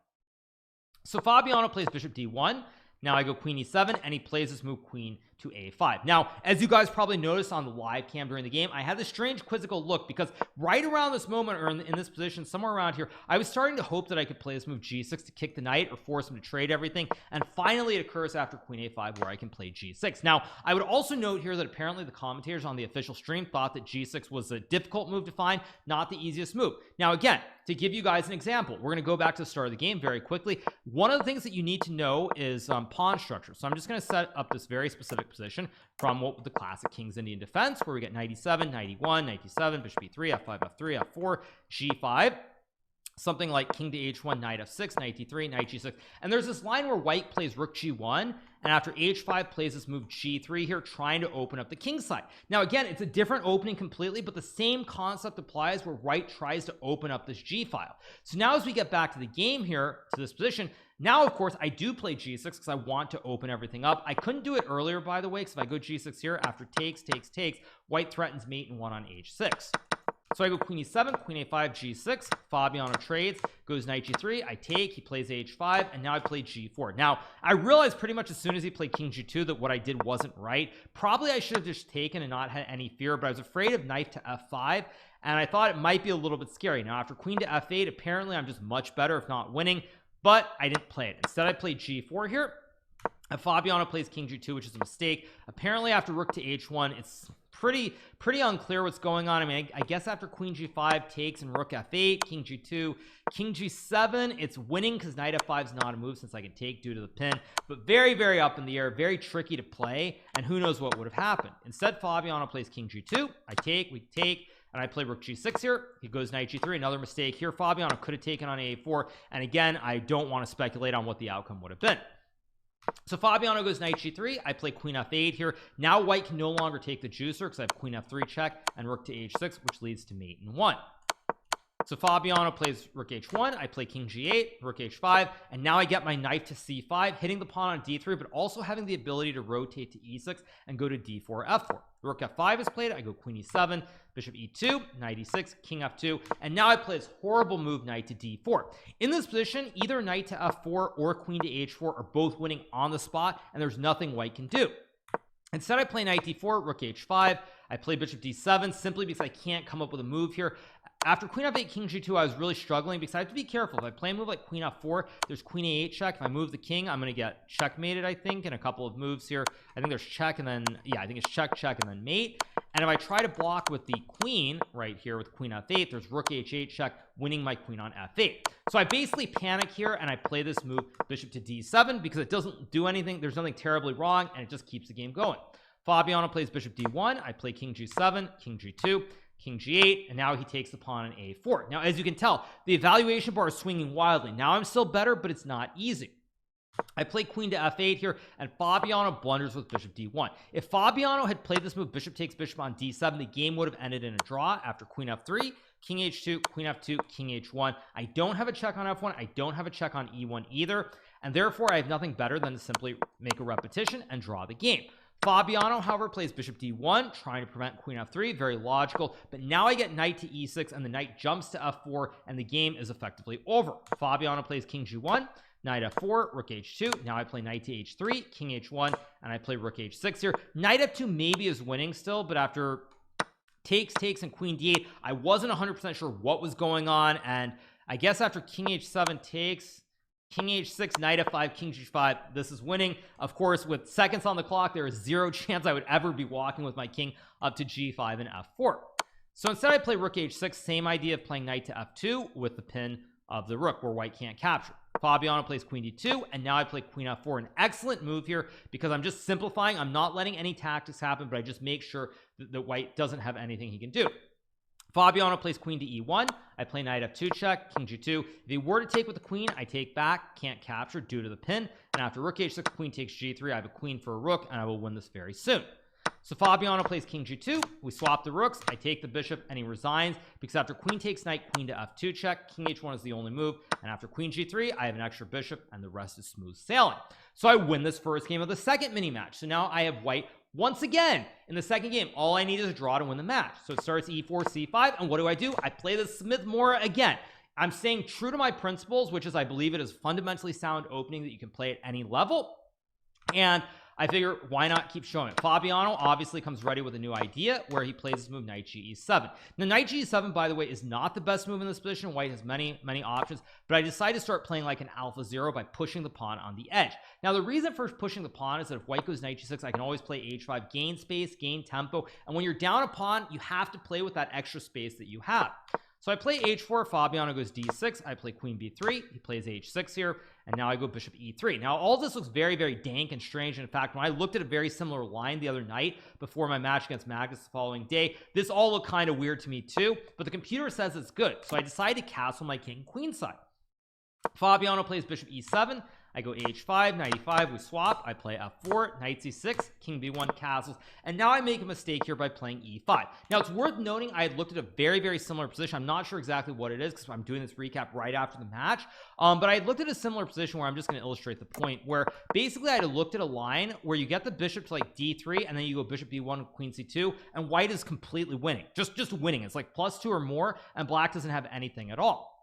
So Fabiano plays bishop d1, now I go queen e7, and he plays this move queen to a5. Now as you guys probably noticed on the live cam during the game, I had this strange quizzical look because right around this moment, or in this position somewhere around here, I was starting to hope that I could play this move g6 to kick the knight or force him to trade everything, and finally it occurs after queen a5 where I can play g6. Now I would also note here that apparently the commentators on the official stream thought that g6 was a difficult move to find, not the easiest move. Now again, to give you guys an example, we're going to go back to the start of the game very quickly. One of the things that you need to know is pawn structure. So I'm just going to set up this very specific position from what the classic king's Indian defense, where we get knight e7, knight e1, knight d7, bishop e3, f5, f3, f4, g5, something like king to h1, knight f6, knight d3, knight g6, and there's this line where white plays rook g1, and after h5 plays this move g3 here, trying to open up the king side. Now again, it's a different opening completely, but the same concept applies where white tries to open up this g file. So now as we get back to the game here, to this position, now of course I do play g6 because I want to open everything up. I couldn't do it earlier, by the way, because if I go g6 here, after takes, white threatens mate and 1 on h6. So I go queen e7, queen a5, g6, Fabiano trades, goes knight g3, I take, he plays h5, and now I play g4. Now I realized pretty much as soon as he played king g2 that what I did wasn't right. Probably I should have just taken and not had any fear, but I was afraid of knight to f5, and I thought it might be a little bit scary. Now after queen to f8, apparently I'm just much better, if not winning, but I didn't play it. Instead I played g4 here, and Fabiano plays king g2, which is a mistake. Apparently after rook to h1, it's pretty unclear what's going on. I mean, I guess after queen g5 takes and rook f8, king g2, king g7, it's winning because knight f5 is not a move since I can take due to the pin, but very up in the air, very tricky to play, and who knows what would have happened. Instead Fabiano plays king g2, I take, we take, and I play rook g6 here, he goes knight g3, another mistake here. Fabiano could have taken on a4, and again I don't want to speculate on what the outcome would have been. So Fabiano goes knight g3, I play queen f8 here. Now white can no longer take the juicer because I have queen f3 check and rook to h6, which leads to mate and 1. So Fabiano plays rook h1, I play king g8, rook h5, and now I get my knight to c5, hitting the pawn on d3, but also having the ability to rotate to e6 and go to d4, f4. Rook f5 is played, I go queen e7, bishop e2, knight e6, king f2, and now I play this horrible move, knight to d4. In this position, either knight to f4 or queen to h4 are both winning on the spot, and there's nothing white can do. Instead I play knight d4, rook h5, I play bishop d7 simply because I can't come up with a move here. after queen f8 king g2 I was really struggling because I have to be careful. If I play a move like queen f4, there's queen a8 check. If I move the king, I'm going to get checkmated, I think, in a couple of moves here. I think there's check and then, yeah, I think it's check and then mate. And if I try to block with the queen right here with queen f8, there's rook h8 check, winning my queen on f8. So I basically panic here and I play this move bishop to d7 because it doesn't do anything. There's nothing terribly wrong and it just keeps the game going. Fabiano plays bishop d1. I play king g7, king g2, king g8, and now he takes the pawn on a4. Now, as you can tell, the evaluation bar is swinging wildly. Now I'm still better, but it's not easy. I play queen to f8 here, and Fabiano blunders with bishop d1. If Fabiano had played this move, bishop takes bishop on d7, the game would have ended in a draw after queen f3, king h2, queen f2, king h1. I don't have a check on f1. I don't have a check on e1 either, and therefore I have nothing better than to simply make a repetition and draw the game. Fabiano, however, plays bishop d1, trying to prevent queen f3. Very logical, but now I get knight to e6 and the knight jumps to f4 and the game is effectively over. Fabiano plays king g1, knight f4, rook h2. Now I play knight to h3, king h1, and I play rook h6 here. Knight f2 maybe is winning still, but after takes and queen d8, I wasn't 100% sure what was going on, and I guess after king h7 takes, king h6, knight f5, king g5, this is winning. Of course, with seconds on the clock, there is zero chance I would ever be walking with my king up to g5 and f4. So instead I play rook h6, same idea of playing knight to f2 with the pin of the rook where white can't capture. Fabiano plays queen d2, and now I play queen f4. An excellent move here because I'm just simplifying. I'm not letting any tactics happen, but I just make sure that white doesn't have anything he can do. Fabiano plays queen to e1. I play knight f2 check, king g2. If he were to take with the queen, I take back, can't capture due to the pin. And after rook h6, queen takes g3. I have a queen for a rook, and I will win this very soon. So Fabiano plays king g2. We swap the rooks. I take the bishop, and he resigns because after queen takes knight, queen to f2 check, king h1 is the only move. And after queen g3, I have an extra bishop, and the rest is smooth sailing. So I win this first game of the second mini match. So now I have white once again in the second game. All I need is a draw to win the match. So it starts e4 c5, and what do? I play the Smith-Morra again. I'm staying true to my principles, which is I believe it is fundamentally sound opening that you can play at any level, and I figure why not keep showing it. Fabiano obviously comes ready with a new idea where he plays this move knight ge7. Now knight ge7, by the way, is not the best move in this position. White has many options, but I decided to start playing like an alpha zero by pushing the pawn on the edge. Now the reason for pushing the pawn is that if white goes knight g6, I can always play h5, gain space, gain tempo, and when you're down a pawn, you have to play with that extra space that you have. So I play h4, Fabiano goes d6, I play queen b3, he plays h6 here, and now I go bishop e3. Now all this looks very dank and strange, and in fact when I looked at a very similar line the other night before my match against Magnus the following day, this all looked kind of weird to me too, but the computer says it's good, so I decided to castle my king queen side. Fabiano plays bishop e7, I go h5, knight e5, we swap, I play f4, knight c6, king b1 castles, and now I make a mistake here by playing e5. Now it's worth noting I had looked at a very similar position. I'm not sure exactly what it is because I'm doing this recap right after the match, but I had looked at a similar position where I'm just going to illustrate the point where basically I had looked at a line where you get the bishop to like d3 and then you go bishop b1, queen c2, and white is completely winning, just winning. It's like +2 or more, and black doesn't have anything at all.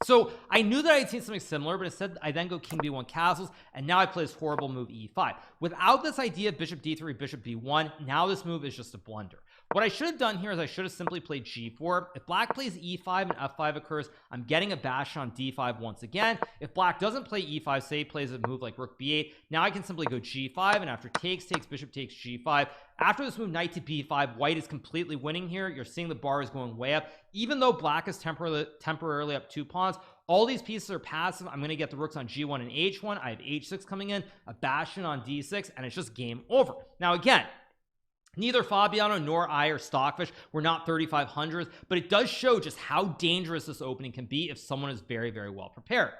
So I knew that I had seen something similar, but instead I then go king b1 castles, and now I play this horrible move e5. Without this idea of bishop d3, bishop b1, now this move is just a blunder. What I should have done here is I should have simply played g4. If black plays e5 and f5 occurs, I'm getting a bastion on d5 once again. If black doesn't play e5, say plays a move like rook b8, now I can simply go g5, and after takes, bishop takes g5. After this move knight to b5, white is completely winning here. You're seeing the bar is going way up. Even though black is temporarily up 2 pawns, all these pieces are passive. I'm going to get the rooks on g1 and h1. I have h6 coming in, a bastion on d6, and it's just game over. Now again, neither Fabiano nor I are stockfish. We're not 3500s, but it does show just how dangerous this opening can be if someone is very well prepared.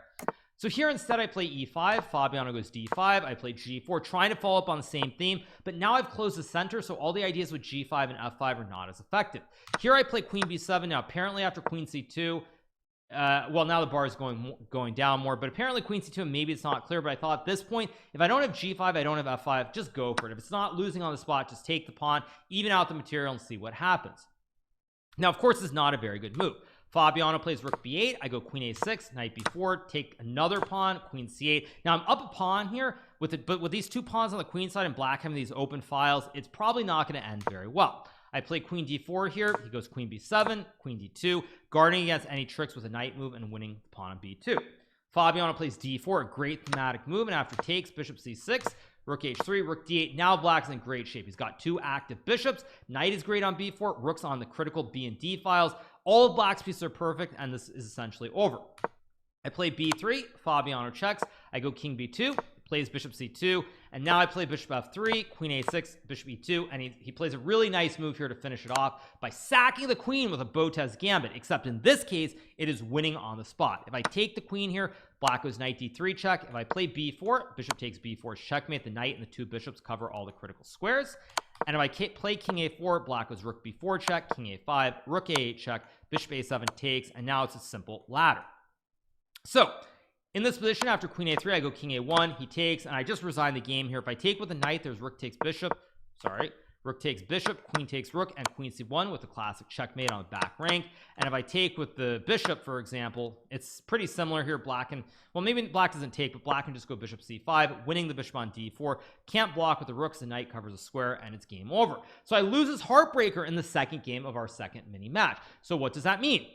So here instead I play e5, Fabiano goes d5, I play g4, trying to follow up on the same theme, but now I've closed the center, so all the ideas with g5 and f5 are not as effective. Here I play queen b7. Now apparently after queen c2, well, now the bar is going down more, but apparently queen c2, maybe it's not clear, but I thought at this point, if I don't have g5, I don't have f5, just go for it. If it's not losing on the spot, just take the pawn, even out the material, and see what happens. Now of course this is not a very good move. Fabiano plays rook b8, I go queen a6, knight b4, take another pawn, queen c8. Now I'm up a pawn here with it, but with these 2 pawns on the queen side and black having these open files, it's probably not going to end very well. I play queen d4 here. He goes queen b7, queen d2, guarding against any tricks with a knight move and winning the pawn on b2. Fabiano plays d4, a great thematic move, and after takes, bishop c6, rook h3, rook d8. Now black's in great shape. He's got 2 active bishops. Knight is great on b4, rook's on the critical b and d files. All of black's pieces are perfect, and this is essentially over. I play b3, Fabiano checks. I go king b2, plays bishop c2, and now I play bishop f3, queen a6, bishop e2, and he plays a really nice move here to finish it off by sacking the queen with a Botez gambit, except in this case it is winning on the spot. If I take the queen here, black goes knight d3 check. If I play b4, bishop takes b4 checkmate. The knight and the 2 bishops cover all the critical squares. And if I play king a4, black goes rook b4 check, king a5, rook a8 check, bishop a7 takes, and now it's a simple ladder. So in this position, after queen a3, I go king a1, he takes, and I just resign the game here. If I take with a knight, there's rook takes bishop, rook takes bishop, queen takes rook, and queen c1 with the classic checkmate on the back rank. And if I take with the bishop, for example, it's pretty similar here. Black and, well, maybe black doesn't take, but black can just go bishop c5, winning the bishop on d4. Can't block with the rooks. The knight covers a square, and it's game over. So I lose this heartbreaker in the second game of our second mini match. So what does that mean?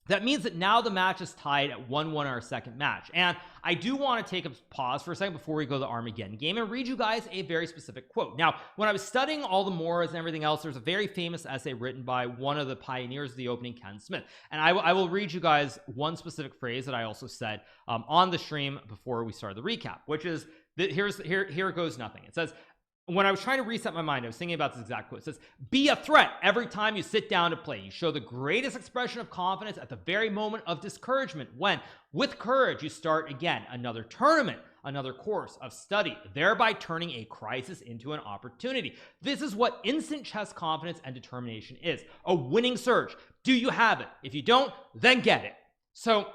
That means that now the match is tied at 1-1 our second match. And I do want to take a pause for a second before we go to the Armageddon game and read you guys a very specific quote. Now, when I was studying all the Morras and everything else, there's a very famous essay written by one of the pioneers of the opening, Ken Smith. And I will read you guys one specific phrase that I also said on the stream before we started the recap, which is that here goes nothing. It says, when I was trying to reset my mind, I was thinking about this exact quote. It says, be a threat every time you sit down to play. You show the greatest expression of confidence at the very moment of discouragement, when with courage you start again another tournament, another course of study, thereby turning a crisis into an opportunity. This is what instant chess confidence and determination is, a winning surge. Do you have it? If you don't, then get it. So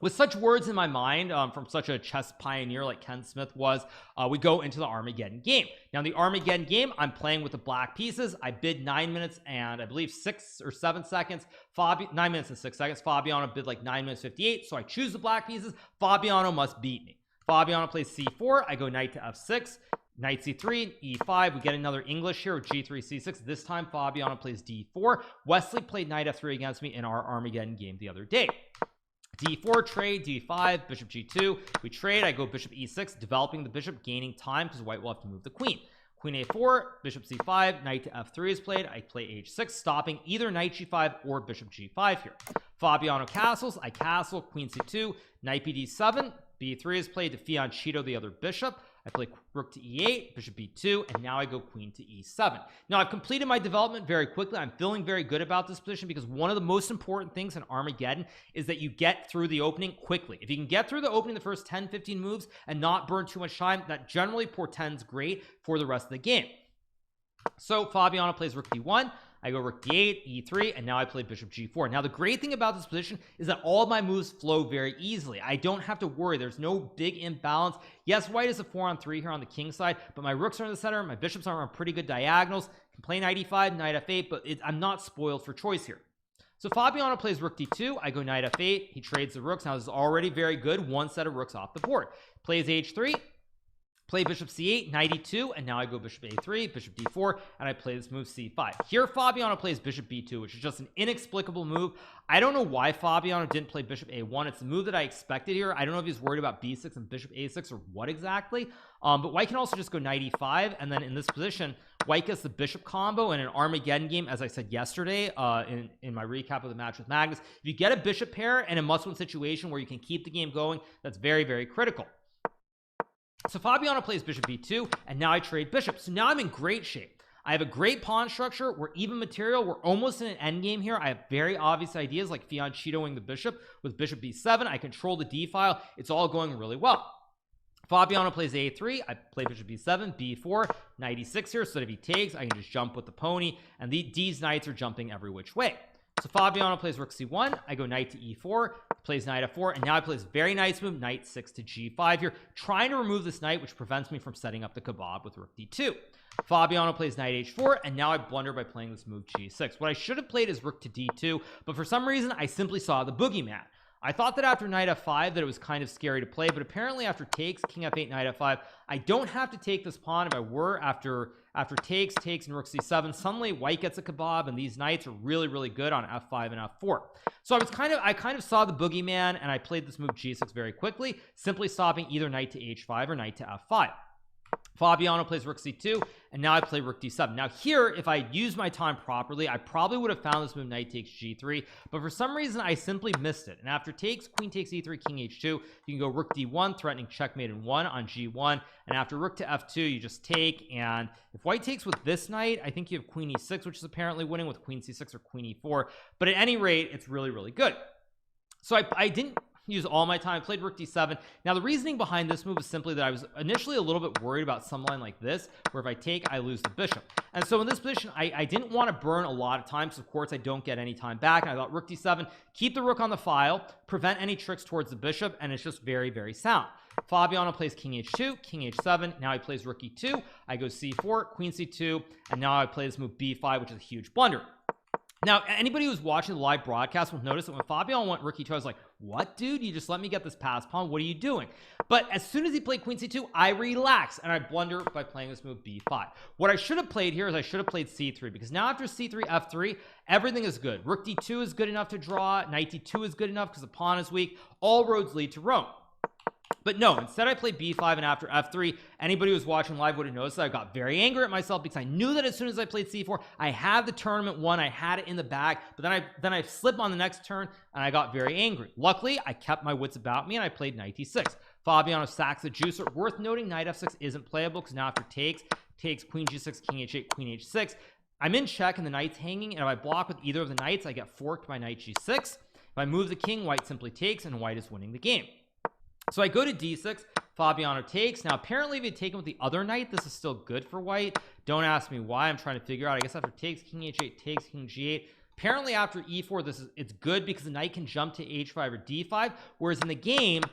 with such words in my mind from such a chess pioneer like Ken Smith was, we go into the Armageddon game. Now, in the Armageddon game, I'm playing with the black pieces. I bid 9 minutes and I believe 6 or 7 seconds. 9 minutes and 6 seconds. Fabiano bid like 9 minutes 58. So I choose the black pieces. Fabiano must beat me. Fabiano plays c4. I go knight to f6. Knight c3, e5. We get another English here with g3, c6. This time Fabiano plays d4. Wesley played knight f3 against me in our Armageddon game the other day. d4 trade, d5, bishop g2. We trade. I go bishop e6, developing the bishop, gaining time because white will have to move the queen. Queen a4, bishop c5, knight to f3 is played. I play h6, stopping either knight g5 or bishop g5 here. Fabiano castles. I castle, queen c2, knight bd7, b3 is played to fianchetto the other bishop. I play rook to e8, bishop b2, and now I go queen to e7. Now, I've completed my development very quickly. I'm feeling very good about this position because one of the most important things in Armageddon is that you get through the opening quickly. If you can get through the opening the first 10-15 moves and not burn too much time, that generally portends great for the rest of the game. So Fabiano plays rook d1. I go rook d8, e3, and now I play bishop g4. Now, the great thing about this position is that all of my moves flow very easily. I don't have to worry. There's no big imbalance. Yes, white is a 4-on-3 here on the king side, but my rooks are in the center. My bishops are on pretty good diagonals. Can play knight e5, knight f8, but I'm not spoiled for choice here. So Fabiano plays rook d2. I go knight f8. He trades the rooks. Now, this is already very good. One set of rooks off the board. Plays h3. Play bishop c8, knight e2, and now I go bishop a3, bishop d4, and I play this move c5. Here Fabiano plays bishop b2, which is just an inexplicable move. I don't know why Fabiano didn't play bishop a1. It's the move that I expected here. I don't know if he's worried about b6 and bishop a6 or what exactly, but white can also just go knight e5, and then in this position white gets the bishop combo. In an Armageddon game, as I said yesterday in my recap of the match with Magnus, if you get a bishop pair and a must-win situation where you can keep the game going, that's very, very critical. So Fabiano plays bishop b2, and now I trade bishops. So now I'm in great shape. I have a great pawn structure. We're even material. We're almost in an endgame here. I have very obvious ideas like fianchettoing the bishop with bishop b7. I control the d file. It's all going really well. Fabiano plays a3. I play bishop b7, b4, knight e6 here, so that if he takes, I can just jump with the pony, and these knights are jumping every which way. So Fabiano plays rook c1. I go knight to e4, plays knight f4, and now I play this very nice move, knight 6 to g5 here, trying to remove this knight, which prevents me from setting up the kebab with rook d2. Fabiano plays knight h4, and now I blunder by playing this move g6. What I should have played is rook to d2, but for some reason I simply saw the boogeyman. I thought that after knight f5 that it was kind of scary to play, but apparently after takes, king f8, knight f5, I don't have to take this pawn. If I were, after takes, and rook c7, suddenly white gets a kebab, and these knights are really good on f5 and f4. So I kind of saw the boogeyman, and I played this move g6 very quickly, simply stopping either knight to h5 or knight to f5. Fabiano plays rook c2, and now I play rook d7. Now here, if I used my time properly, I probably would have found this move knight takes g3, but for some reason I simply missed it. And after takes, queen takes e3, king h2, you can go rook d1, threatening checkmate in 1 on g1, and after rook to f2 you just take. And if white takes with this knight, I think you have queen e6, which is apparently winning with queen c6 or queen e4, but at any rate it's really good. So I didn't use all my time. I played rook d7. Now the reasoning behind this move is simply that I was initially a little bit worried about some line like this, where if I take, I lose the bishop. And so in this position, I didn't want to burn a lot of time, because of course I don't get any time back. And I thought rook d7, keep the rook on the file, prevent any tricks towards the bishop, and it's just very sound. Fabiano plays king h2, king h7. Now he plays rook e2. I go c4, queen c2, and now I play this move b5, which is a huge blunder. Now, anybody who's watching the live broadcast will notice that when Fabiano went rook e2, I was like, what, dude? You just let me get this pass pawn. What are you doing? But as soon as he played queen c2, I relax, and I blunder by playing this move b5. What I should have played here is I should have played c3, because now after c3, f3, everything is good. Rook d2 is good enough to draw. Knight d2 is good enough because the pawn is weak. All roads lead to Rome. But no, instead I played b5, and after f3, anybody who was watching live would have noticed that I got very angry at myself, because I knew that as soon as I played c4, I had the tournament won, I had it in the bag, but then I slipped on the next turn, and I got very angry. Luckily, I kept my wits about me, and I played knight d6. Fabiano sacks the juicer. Worth noting, knight f6 isn't playable, because now after takes, queen g6, king h8, queen h6, I'm in check, and the knight's hanging, and if I block with either of the knights, I get forked by knight g6. If I move the king, white simply takes, and white is winning the game. So I go to d6, Fabiano takes. Now apparently if you take him with the other knight, this is still good for white. Don't ask me why. I'm trying to figure out. I guess after takes, king h8, takes, king g8. Apparently after e4, it's good because the knight can jump to h5 or d5, whereas in the game,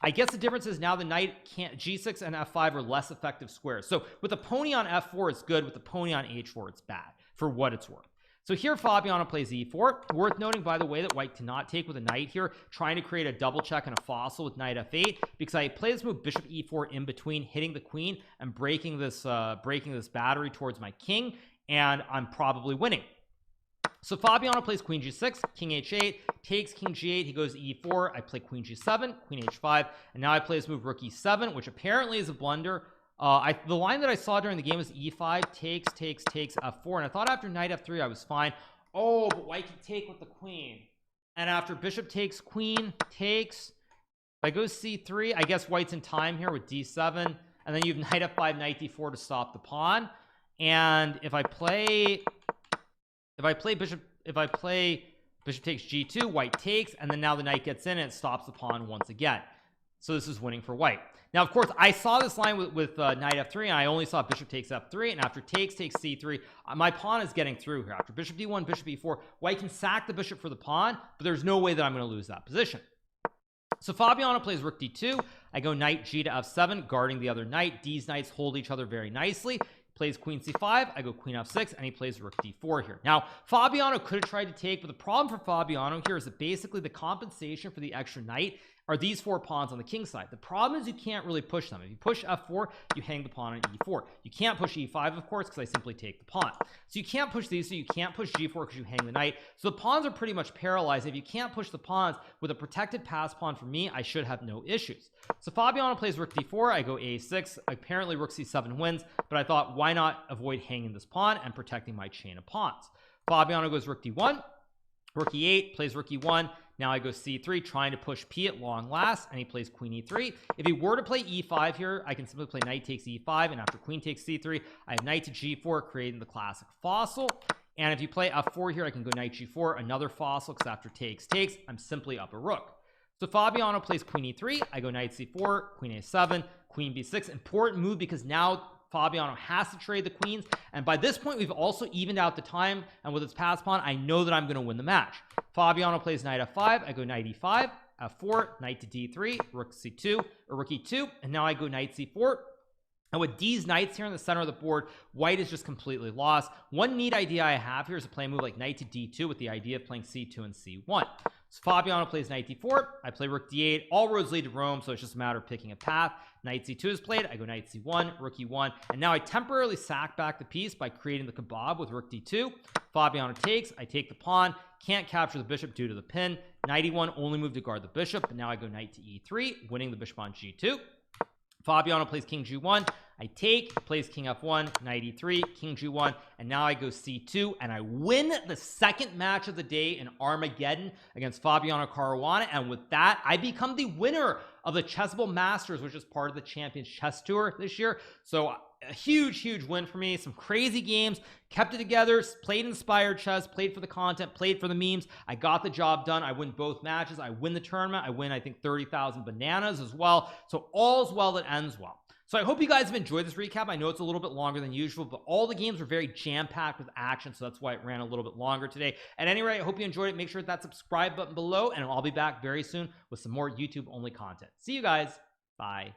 I guess the difference is now the knight can't. G6 and f5 are less effective squares. So with the pony on f4, it's good. With the pony on h4, it's bad, for what it's worth. So here Fabiano plays e4. Worth noting, by the way, that white cannot take with a knight here, trying to create a double check and a fossil with knight f8, because I play this move bishop e4 in between, hitting the queen and breaking this battery towards my king, and I'm probably winning. So Fabiano plays queen g6, king h8, takes king g8, he goes e4, I play queen g7, queen h5, and now I play this move rook e7, which apparently is a blunder. The line that I saw during the game was e5, takes, f4, and I thought after knight f3 I was fine. Oh, but white can take with the queen. And after bishop takes, queen takes, if I go c3, I guess white's in time here with d7, and then you have knight f5, knight d4 to stop the pawn. And if I play bishop takes g2, white takes, and then now the knight gets in and it stops the pawn once again. So this is winning for white. Now, of course, I saw this line with knight f3, and I only saw bishop takes f3, and after takes c3, my pawn is getting through here. After bishop d1, bishop e4, white can sack the bishop for the pawn, but there's no way that I'm going to lose that position. So Fabiano plays rook d2. I go knight g to f7, guarding the other knight. These knights hold each other very nicely. Plays queen c5, I go queen f6, and he plays rook d4 here. Now Fabiano could have tried to take, but the problem for Fabiano here is that basically the compensation for the extra knight are these 4 pawns on the king side. The problem is you can't really push them. If you push f4, you hang the pawn on e4. You can't push e5, of course, because I simply take the pawn. So you can't push these, so you can't push g4 because you hang the knight. So the pawns are pretty much paralyzed. If you can't push the pawns with a protected pass pawn for me, I should have no issues. So Fabiano plays rook d4, I go a6. Apparently rook c7 wins, but I thought, why not avoid hanging this pawn and protecting my chain of pawns? Fabiano goes rook d1, rook e8, plays rook e1. Now I go c3, trying to push p at long last, and he plays queen e3. If he were to play e5 here, I can simply play knight takes e5, and after queen takes c3, I have knight to g4, creating the classic fossil. And if you play f4 here, I can go knight g4, another fossil, because after takes, I'm simply up a rook. So Fabiano plays queen e3, I go knight c4, queen a7, queen b6. Important move, because now Fabiano has to trade the queens, and by this point we've also evened out the time, and with its pass pawn I know that I'm going to win the match. Fabiano plays knight f5, I go knight e5, f4, knight to d3, rook c2 or rook e2, and now I go knight c4, And with these knights here in the center of the board, white is just completely lost. One neat idea I have here is to play a move like knight to d2 with the idea of playing c2 and c1. So Fabiano plays knight d4, I play rook d8, all roads lead to Rome, so it's just a matter of picking a path. Knight c2 is played, I go knight c1, rook e1, and now I temporarily sack back the piece by creating the kebab with rook d2. Fabiano takes, I take the pawn, can't capture the bishop due to the pin. Knight e1 only move to guard the bishop, but now I go knight to e3, winning the bishop on g2. Fabiano plays king g1, I take, plays king f1, knight e3, king g1, and now I go c2, and I win the second match of the day in Armageddon against Fabiano Caruana, and with that, I become the winner of the Chessable Masters, which is part of the Champions Chess Tour this year. So a huge win for me. Some crazy games, kept it together, played inspired chess, played for the content, played for the memes. I got the job done. I win both matches. I win the tournament. I win, I think, 30,000 bananas as well. So all's well that ends well. So I hope you guys have enjoyed this recap. I know it's a little bit longer than usual, but all the games were very jam-packed with action, so that's why it ran a little bit longer today. At any rate, I hope you enjoyed it. Make sure to hit that subscribe button below, and I'll be back very soon with some more YouTube-only content. See you guys. Bye.